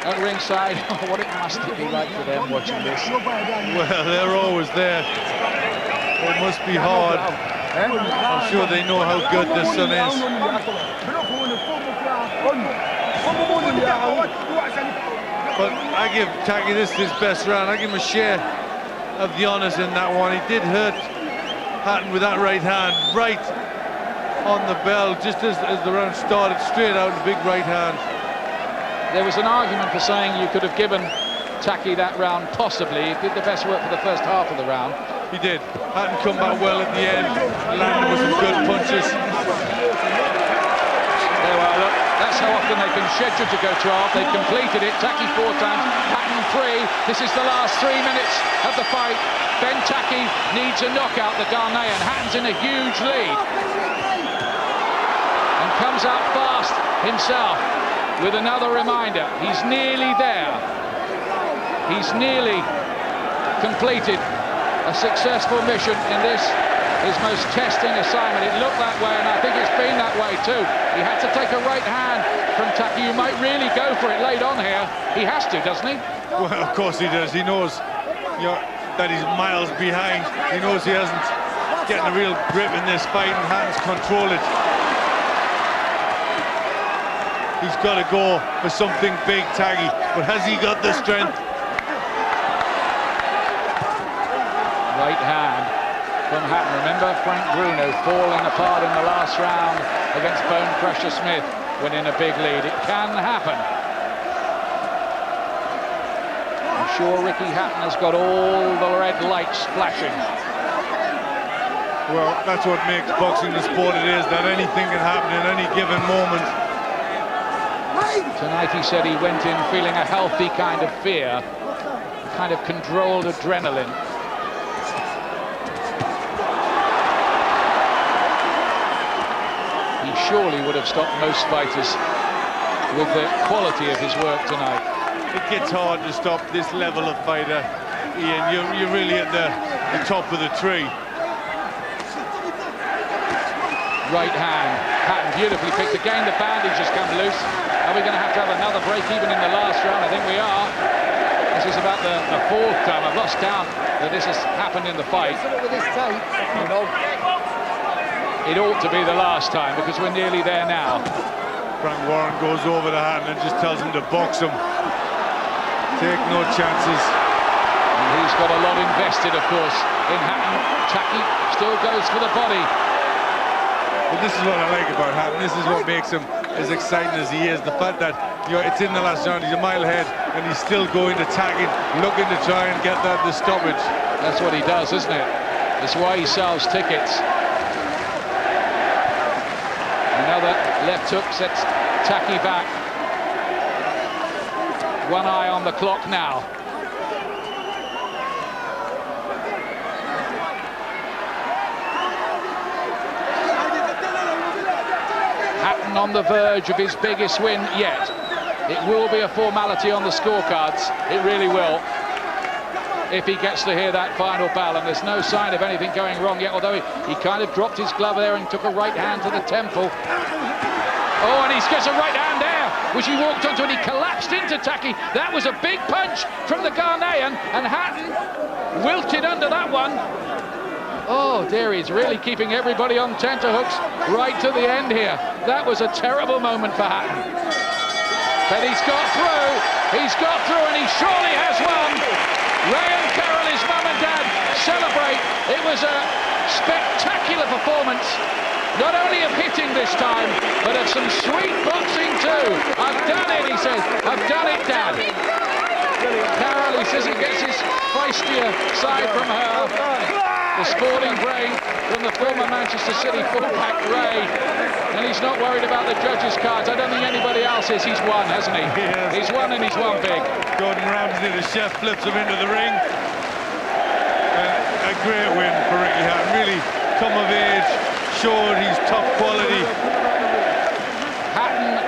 at ringside. Oh, what it must be like for them watching this. Well, they're always there. It must be hard. I'm sure they know how good this son is. But I give Tackie this his best round. I give him a share of the honours in that one. He did hurt Hatton with that right hand, right on the bell, just as the round started, straight out, the big right hand. There was an argument for saying you could have given Tackie that round, possibly. He did the best work for the first half of the round. He did. Hatton come back well at the end, landed with some good punches. There we are, look, that's how often they've been scheduled to go 12. They've completed it. Tackie 4 times, Hatton 3. This is the last 3 minutes of the fight. Tackie needs a knockout, the Ghanaian. Hatton's in a huge lead. And comes out fast himself with another reminder. He's nearly there. He's nearly completed a successful mission in this, his most testing assignment. It looked that way, and I think it's been that way too. He had to take a right hand from Tackie, who might really go for it late on here. He has to, doesn't he? Well, of course he does. He knows, you know, that he's miles behind. He knows he hasn't getting a real grip in this fight, and Hatton's control it. He's got to go for something big, Tackie, but has he got the strength? Right hand from Hatton. Remember Frank Bruno falling apart in the last round against Bone Crusher Smith when in a big lead. It can happen. I'm sure Ricky Hatton has got all the red lights flashing. Well, that's what makes boxing the sport it is, that anything can happen in any given moment. Tonight he said he went in feeling a healthy kind of fear, a kind of controlled adrenaline. Surely would have stopped most fighters with the quality of his work tonight. It gets hard to stop this level of fighter, Ian. You're really at the top of the tree. Right hand. Hatton beautifully picked. Again, the bandage has come loose. Are we going to have another break even in the last round? I think we are. This is about the 4th time. I've lost count that this has happened in the fight. It ought to be the last time, because we're nearly there now. Frank Warren goes over to Hatton and just tells him to box him. Take no chances. And he's got a lot invested, of course, in Hatton. Tackie still goes for the body. But this is what I like about Hatton. This is what makes him as exciting as he is. The fact that, you know, it's in the last round, he's a mile ahead, and he's still going to tag it, looking to try and get the stoppage. That's what he does, isn't it? That's why he sells tickets. Another left hook sets Tackie back. One eye on the clock now. Hatton on the verge of his biggest win yet. It will be a formality on the scorecards. It really will. If he gets to hear that final bell, and there's no sign of anything going wrong yet, although he kind of dropped his glove there and took a right hand to the temple. Oh, and he gets a right hand there, which he walked onto, and he collapsed into Tackie. That was a big punch from the Ghanaian, and Hatton wilted under that one. Oh dear, he's really keeping everybody on tenterhooks right to the end here. That was a terrible moment for Hatton. But he's got through, and he surely has won. Ray and Carol, his mum and dad, celebrate. It was a spectacular performance, not only of hitting this time, but of some sweet boxing too. I've done it, he says. I've done it, Dad. Carol, he says, he gets his feistier side from her. The sporting brain from the former Manchester City fullback, Ray. And he's not worried about the judges' cards. I don't think anybody else is. He's won, hasn't he? He's won, and he's won big. Gordon Ramsay, the chef, flips him into the ring. A great win for Ricky Hatton. Really come of age, showed he's top quality. Hatton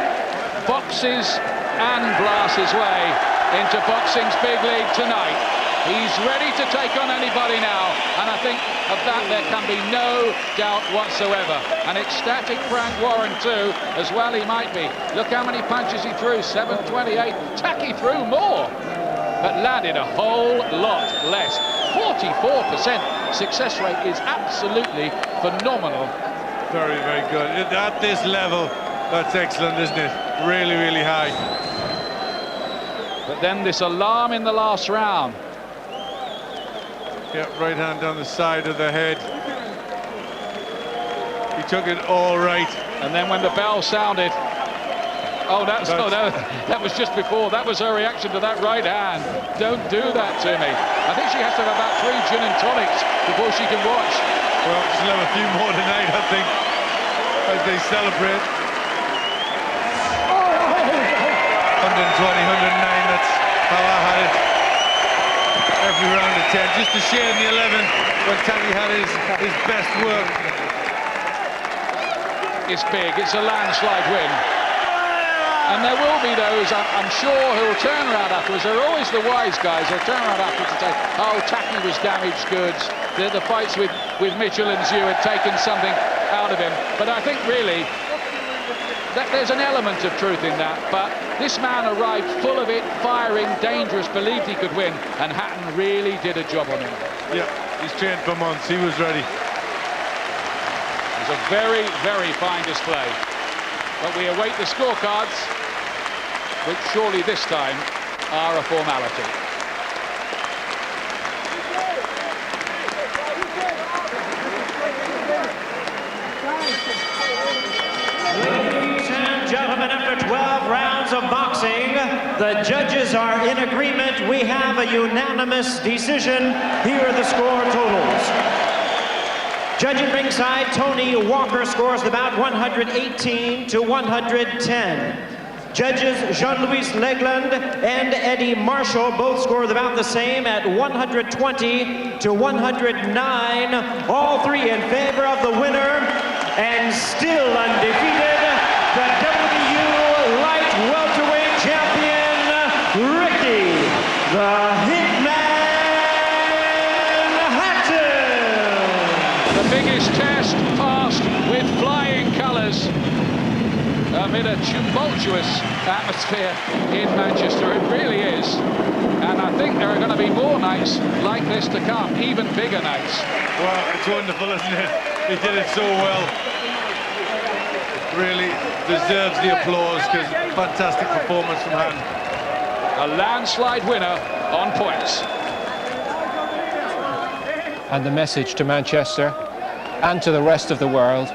boxes and blasts his way into boxing's big league tonight. He's ready to take on anybody now, and I think of that there can be no doubt whatsoever. And ecstatic Frank Warren too, as well he might be. Look how many punches he threw, 728. Tackie threw more, but landed a whole lot less. 44% success rate is absolutely phenomenal. Very, very good. At this level, that's excellent, isn't it? Really, really high. But then this alarm in the last round. Yeah, right hand on the side of the head. He took it all right. And then when the bell sounded, that was just before. That was her reaction to that right hand. Don't do that to me. I think she has to have about 3 gin and tonics before she can watch. Well, she'll have a few more tonight, I think, as they celebrate. 120, 109, that's how I had it. Every round of 10, just a share in the 11 when Tackie had his best work. It's big, it's a landslide win. And there will be those, I'm sure, who will turn around afterwards. They're always the wise guys. They'll turn around afterwards and say, oh, Tackie was damaged goods. The fights with Mitchell and Zhu had taken something out of him. But I think really that there's an element of truth in that. But this man arrived full of it, firing, dangerous, believed he could win, and Hatton really did a job on him. Yeah, he's trained for months. He was ready. It was a very, very fine display. But we await the scorecards, which surely this time are a formality. Ladies and gentlemen, after 12 rounds of boxing, the judges are in agreement. We have a unanimous decision. Here are the score totals. Judging ringside, Tony Walker scores the bout 118 to 110. Judges Jean-Louis Legland and Eddie Marshall both score the bout the same at 120 to 109. All three in favor of the winner, and still undefeated, the WBU light welterweight champion, Ricky the Hitman Hatton. The biggest test passed with flying colours amid a tumultuous atmosphere in Manchester. It really is. And I think there are going to be more nights like this to come, even bigger nights. Well, it's wonderful, isn't it? He did it so well. Really deserves the applause, because fantastic performance from Hatton. A landslide winner on points. And the message to Manchester and to the rest of the world: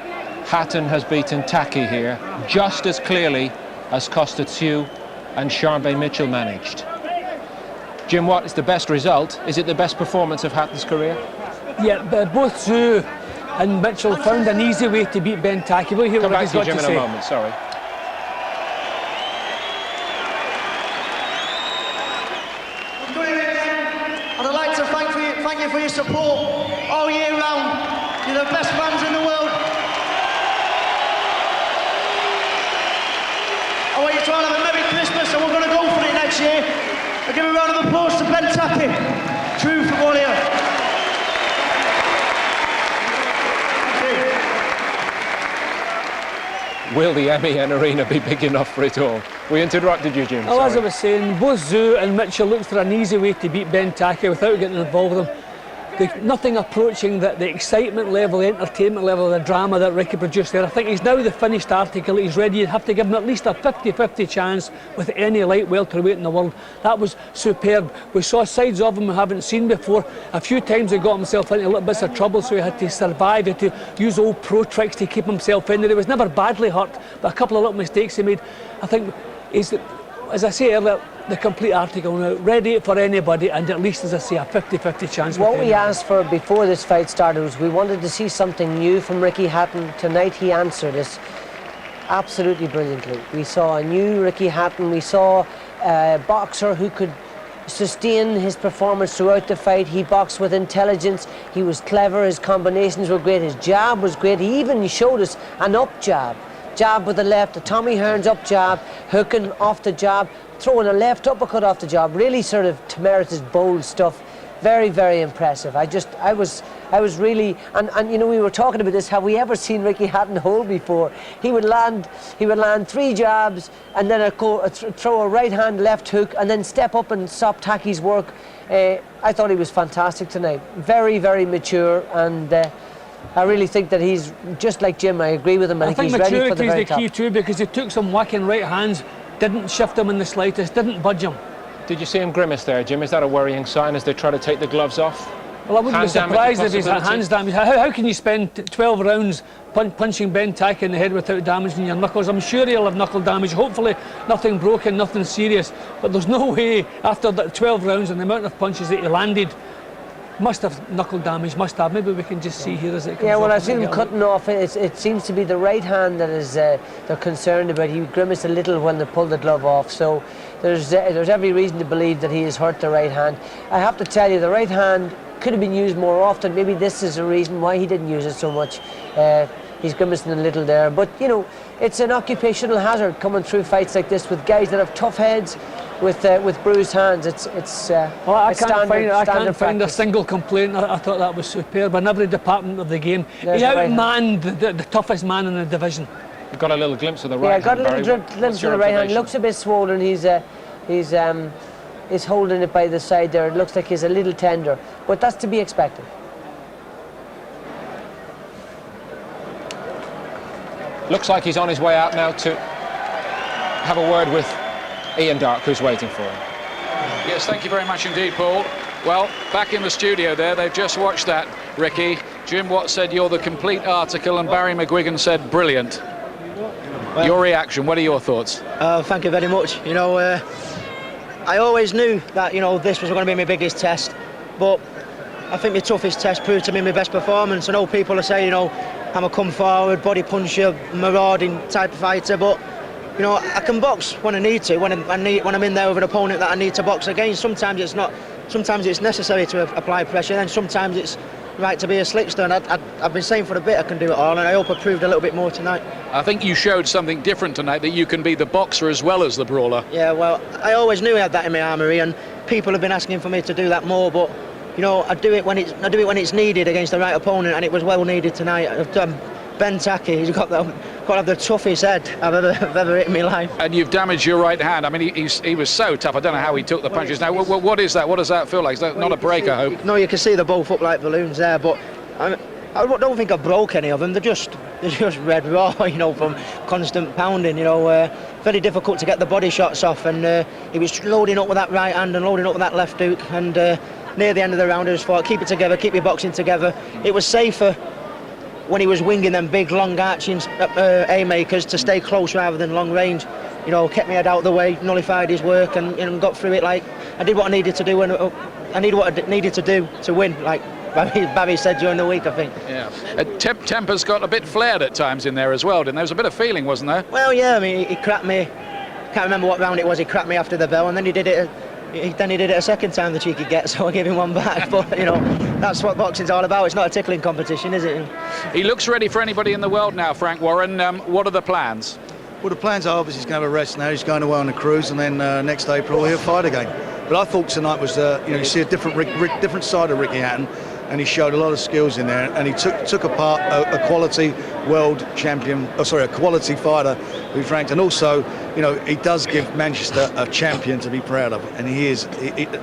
Hatton has beaten Tackie here just as clearly as Costa Tzu and Sharmbe Mitchell managed. Jim, what is the best result? Is it the best performance of Hatton's career? Yeah, both Zoo and Mitchell found an easy way to beat Ben Tackie. We'll hear Come what back he's to you, got Jim, to in say. a moment, sorry. And I'd like to thank you for your support all year round. You're the best fans in the world. I want you to all have a Merry Christmas, and we're going to go for it next year. I'll give a round of applause to Ben Tackie, true football here. Will the M.E.N arena be big enough for it all? We interrupted you, Jim. Well, as I sorry. was saying, both Zoo and Mitchell looked for an easy way to beat Ben Tackie without getting involved with him. Nothing approaching the excitement level, the entertainment level, the drama that Ricky produced there. I think he's now the finished article. He's ready. You'd have to give him at least a 50-50 chance with any light welterweight in the world. That was superb. We saw sides of him we haven't seen before. A few times he got himself into little bits of trouble, so he had to survive. He had to use old pro tricks to keep himself in there. He was never badly hurt, but a couple of little mistakes he made. I think he's, as I say earlier, the complete article now, ready for anybody, and at least, as I say, a 50-50 chance. What we asked for before this fight started was we wanted to see something new from Ricky Hatton. Tonight he answered us absolutely brilliantly. We saw a new Ricky Hatton. We saw a boxer who could sustain his performance throughout the fight. He boxed with intelligence. He was clever. His combinations were great. His jab was great. He even showed us an up jab. Jab with the left, a Tommy Hearns up jab, hooking off the jab, throwing a left uppercut off the jab. Really sort of temerarious, bold stuff. Very, very impressive. I was really, and you know, we were talking about this. Have we ever seen Ricky Hatton hold before? He would land 3 jabs and then throw a right hand left hook and then step up and stop Tackie's work. I thought he was fantastic tonight. Very, very mature, and I really think that he's just like Jim. I agree with him. I think he's ready for the very top. Maturity is the key too, because he took some whacking right hands, didn't shift them in the slightest, didn't budge him. Did you see him grimace there, Jim? Is that a worrying sign as they try to take the gloves off? Well, I wouldn't be surprised if he's had hands damage. How can you spend 12 rounds punching Ben Tackie in the head without damaging your knuckles? I'm sure he'll have knuckle damage. Hopefully nothing broken, nothing serious. But there's no way, after the 12 rounds and the amount of punches that he landed, must have knuckle damage, must have. Maybe we can just see here as it comes. Yeah, well, off. I've seen him cutting off. It seems to be the right hand that is they're concerned about. He grimaced a little when they pulled the glove off. So there's every reason to believe that he has hurt the right hand. I have to tell you, the right hand could have been used more often. Maybe this is the reason why he didn't use it so much. He's grimacing a little there. But, you know, it's an occupational hazard coming through fights like this with guys that have tough heads with bruised hands. Well, I can't find a single complaint. I thought that was superb in every department of the game. He outmanned the toughest man in the division. You got a little glimpse of the right hand. Yeah, got a little glimpse of the right hand. Looks a bit swollen. He's holding it by the side there. It looks like he's a little tender, but that's to be expected. Looks like he's on his way out now to have a word with Ian Darke, who's waiting for him. Yes, thank you very much indeed, Paul. Well, back in the studio there, they've just watched that, Ricky. Jim Watt said you're the complete article, and Barry McGuigan said brilliant. Well, your reaction, what are your thoughts? Thank you very much. You know, I always knew that, you know, this was going to be my biggest test, but I think my toughest test proved to be my best performance. I know people are saying, you know, I'm a come forward, body puncher, marauding type of fighter, but you know, I can box when I need to, when I'm in there with an opponent that I need to box against. Sometimes it's not. Sometimes it's necessary to apply pressure, and sometimes it's right to be a slickster. And I've been saying for a bit I can do it all, and I hope I proved a little bit more tonight. I think you showed something different tonight, that you can be the boxer as well as the brawler. Yeah, well, I always knew I had that in my armoury, and people have been asking for me to do that more, but you know, I do it when it's needed against the right opponent, and it was well needed tonight. Ben Tackie, he's got to have the toughest head I've ever hit in my life. And you've damaged your right hand. I mean, he was so tough. I don't know how he took the punches. Now, what is that? What does that feel like? Is that not a break, I hope? No, you can see they're both up like balloons there, but I don't think I broke any of them. They're just red raw, you know, from constant pounding. You know, very difficult to get the body shots off, and he was loading up with that right hand and loading up with that left hook, and near the end of the round I just thought, keep it together, keep your boxing together. It was safer when he was winging them big long arching haymakers to stay close rather than long range. You know, kept me head out of the way, nullified his work, and got through it. Like, I did what I needed to do, and I needed what I needed to do to win. Like, Barry said during the week, I think. Yeah. Temper's got a bit flared at times in there as well, didn't there? There was a bit of feeling, wasn't there? Well, yeah, I mean, he cracked me. Can't remember what round it was. He cracked me after the bell, and then he did it. Then he did it a second time, the cheeky get, so I gave him one back. But, you know, that's what boxing's all about. It's not a tickling competition, is it? He looks ready for anybody in the world now, Frank Warren. What are the plans? Well, the plans are obviously he's going to have a rest now. He's going away on a cruise, and then next April he'll fight again. But I thought tonight was, you see a different side of Ricky Hatton, and he showed a lot of skills in there, and he took apart a quality world champion, a quality fighter who's ranked, and also, you know, he does give Manchester a champion to be proud of, and he is.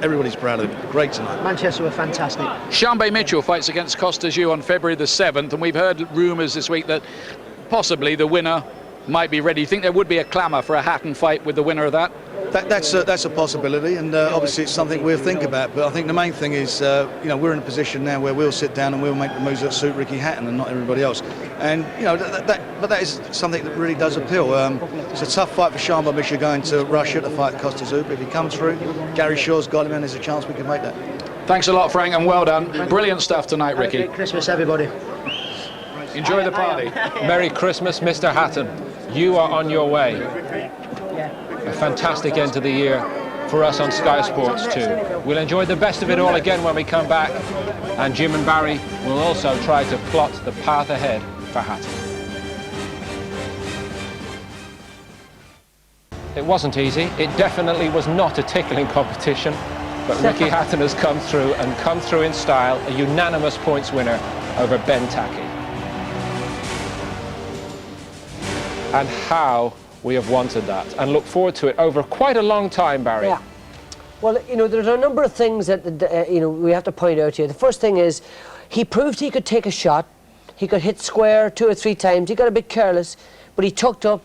Everybody's proud of him. Great tonight. Manchester were fantastic. Shambe Mitchell fights against Costas Yu on February the 7th, and we've heard rumours this week that possibly the winner might be ready. You think there would be a clamour for a Hatton fight with the winner of that? That's a possibility, and obviously it's something we'll think about. But I think the main thing is, you know, we're in a position now where we'll sit down and we'll make the moves that suit Ricky Hatton and not everybody else. And you know, but that is something that really does appeal. It's a tough fight for Shambe Mitchell going to Russia to fight Costas Yu. If he comes through, Gary Shaw's got him, and there's a chance we can make that. Thanks a lot, Frank, and well done. Brilliant stuff tonight, Ricky. Merry Christmas, everybody. Enjoy the party. Merry Christmas, Mr. Hatton. You are on your way. A fantastic end to the year for us on Sky Sports too. We'll enjoy the best of it all again when we come back, and Jim and Barry will also try to plot the path ahead for Hatton. It wasn't easy. It definitely was not a tickling competition, but Ricky Hatton has come through, and come through in style, a unanimous points winner over Tackie. And how we have wanted that and look forward to it over quite a long time, Barry. Yeah. Well, you know, there's a number of things that, you know, we have to point out here. The first thing is he proved he could take a shot. He could hit square 2 or 3 times. He got a bit careless, but he tucked up.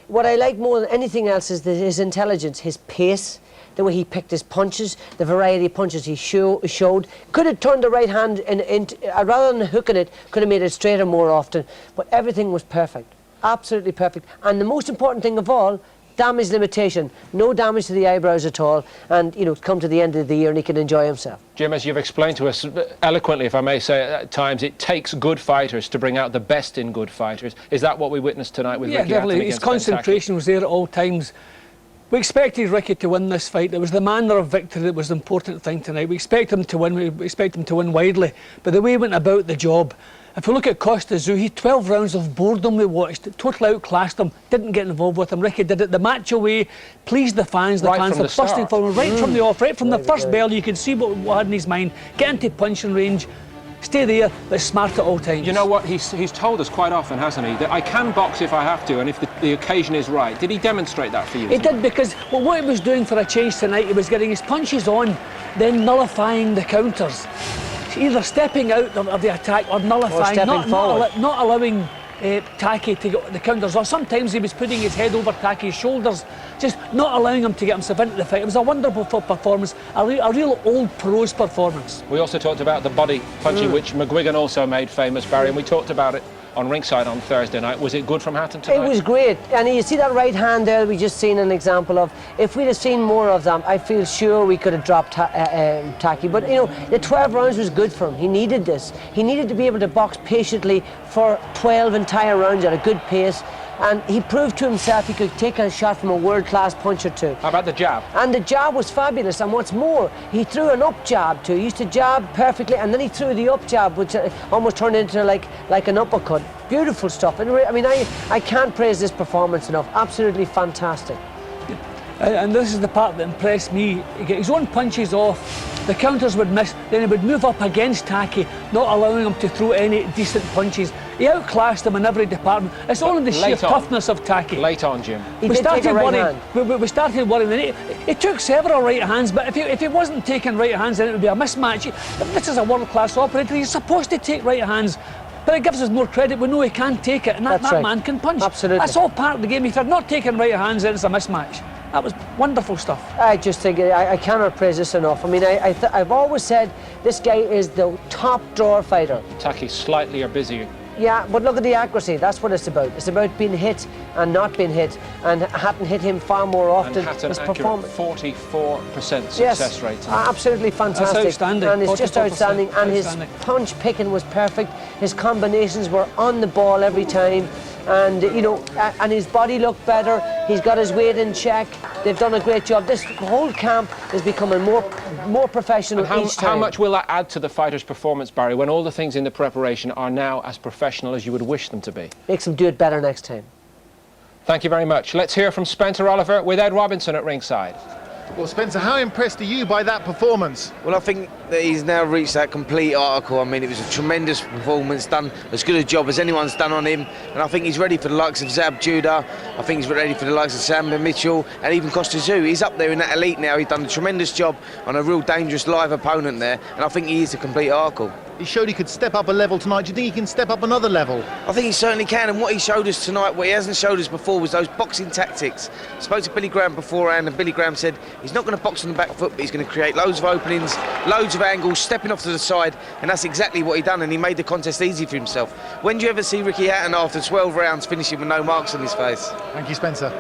What I like more than anything else is his intelligence, his pace, the way he picked his punches, the variety of punches he showed. Could have turned the right hand, rather than hooking it, could have made it straighter more often, but everything was perfect. Absolutely perfect. And the most important thing of all, damage limitation. No damage to the eyebrows at all, and, you know, come to the end of the year and he can enjoy himself. Jim, as you've explained to us eloquently, if I may say, at times it takes good fighters to bring out the best in good fighters. Is that what we witnessed tonight with Ricky Hatton? Yeah, definitely. His concentration was there at all times. We expected Ricky to win this fight. It was the manner of victory that was the important thing tonight. We expect him to win. We expect him to win widely. But the way he went about the job, if we look at Costas Yu, he 12 rounds of boredom we watched, totally outclassed him, didn't get involved with him. Ricky did it the match away, pleased the fans, the fans were busting for him right from the off, right from the first bell. You could see what he had in his mind, get into punching range, stay there, but smart at all times. You know what, he's told us quite often, hasn't he, that I can box if I have to, and if the occasion is right. Did he demonstrate that for you? He did, because what he was doing for a change tonight, he was getting his punches on, then nullifying the counters. Either stepping out of the attack or nullifying, not allowing Tackie to get the counters, or sometimes he was putting his head over Tackie's shoulders, just not allowing him to get himself into the fight. It was a wonderful performance, a real old pros performance. We also talked about the body punching, which McGuigan also made famous, Barry, and we talked about it on ringside on Thursday night. Was it good from Hatton tonight? It was great, and you see that right hand there we just seen an example of. If we'd have seen more of them, I feel sure we could have dropped Tackie. But you know, the 12 rounds was good for him. He needed this. He needed to be able to box patiently for 12 entire rounds at a good pace. And he proved to himself he could take a shot from a world-class punch or two. How about the jab? And the jab was fabulous. And what's more, he threw an up jab too. He used to jab perfectly, and then he threw the up jab, which almost turned into like an uppercut. Beautiful stuff. And I mean, I can't praise this performance enough. Absolutely fantastic. And this is the part that impressed me. He get his own punches off, the counters would miss, then he would move up against Tackie, not allowing him to throw any decent punches. He outclassed him in every department. It's only the sheer toughness of Tackie. Late on, Jim. We started worrying. He took several right hands, but if he wasn't taking right hands, then it would be a mismatch. This is a world-class operator. He's supposed to take right hands. But it gives us more credit. We know he can take it, and that man can punch. Absolutely. That's all part of the game. If you're not taking right hands, then it's a mismatch. That was wonderful stuff. I just think I cannot praise this enough. I mean, I've always said this guy is the top drawer fighter. Tackie slightly busier Yeah, but look at the accuracy. That's what it's about. It's about being hit and not being hit. And Hatton hit him far more often. And Hatton his accurate, 44% success rate. Absolutely fantastic. That's outstanding. And it's just outstanding. And his punch picking was perfect. His combinations were on the ball every time. And, you know, and his body looked better. He's got his weight in check. They've done a great job. This whole camp is becoming more professional each time. How much will that add to the fighter's performance, Barry, when all the things in the preparation are now as professional as you would wish them to be? Makes him do it better next time. Thank you very much. Let's hear from Spencer Oliver with Ed Robinson at ringside. Well, Spencer, how impressed are you by that performance? Well, I think that he's now reached that complete article. I mean, it was a tremendous performance, done as good a job as anyone's done on him, and I think he's ready for the likes of Zab Judah. I think he's ready for the likes of Sam Mitchell and even Costa Zoo. He's up there in that elite now. He's done a tremendous job on a real dangerous live opponent there, and I think he is a complete article. He showed he could step up a level tonight. Do you think he can step up another level? I think he certainly can, and what he showed us tonight, what he hasn't showed us before, was those boxing tactics. I spoke to Billy Graham beforehand, and Billy Graham said he's not going to box on the back foot, but he's going to create loads of openings, loads of angles, stepping off to the side, and that's exactly what he done, and he made the contest easy for himself. When do you ever see Ricky Hatton after 12 rounds finishing with no marks on his face? Thank you, Spencer.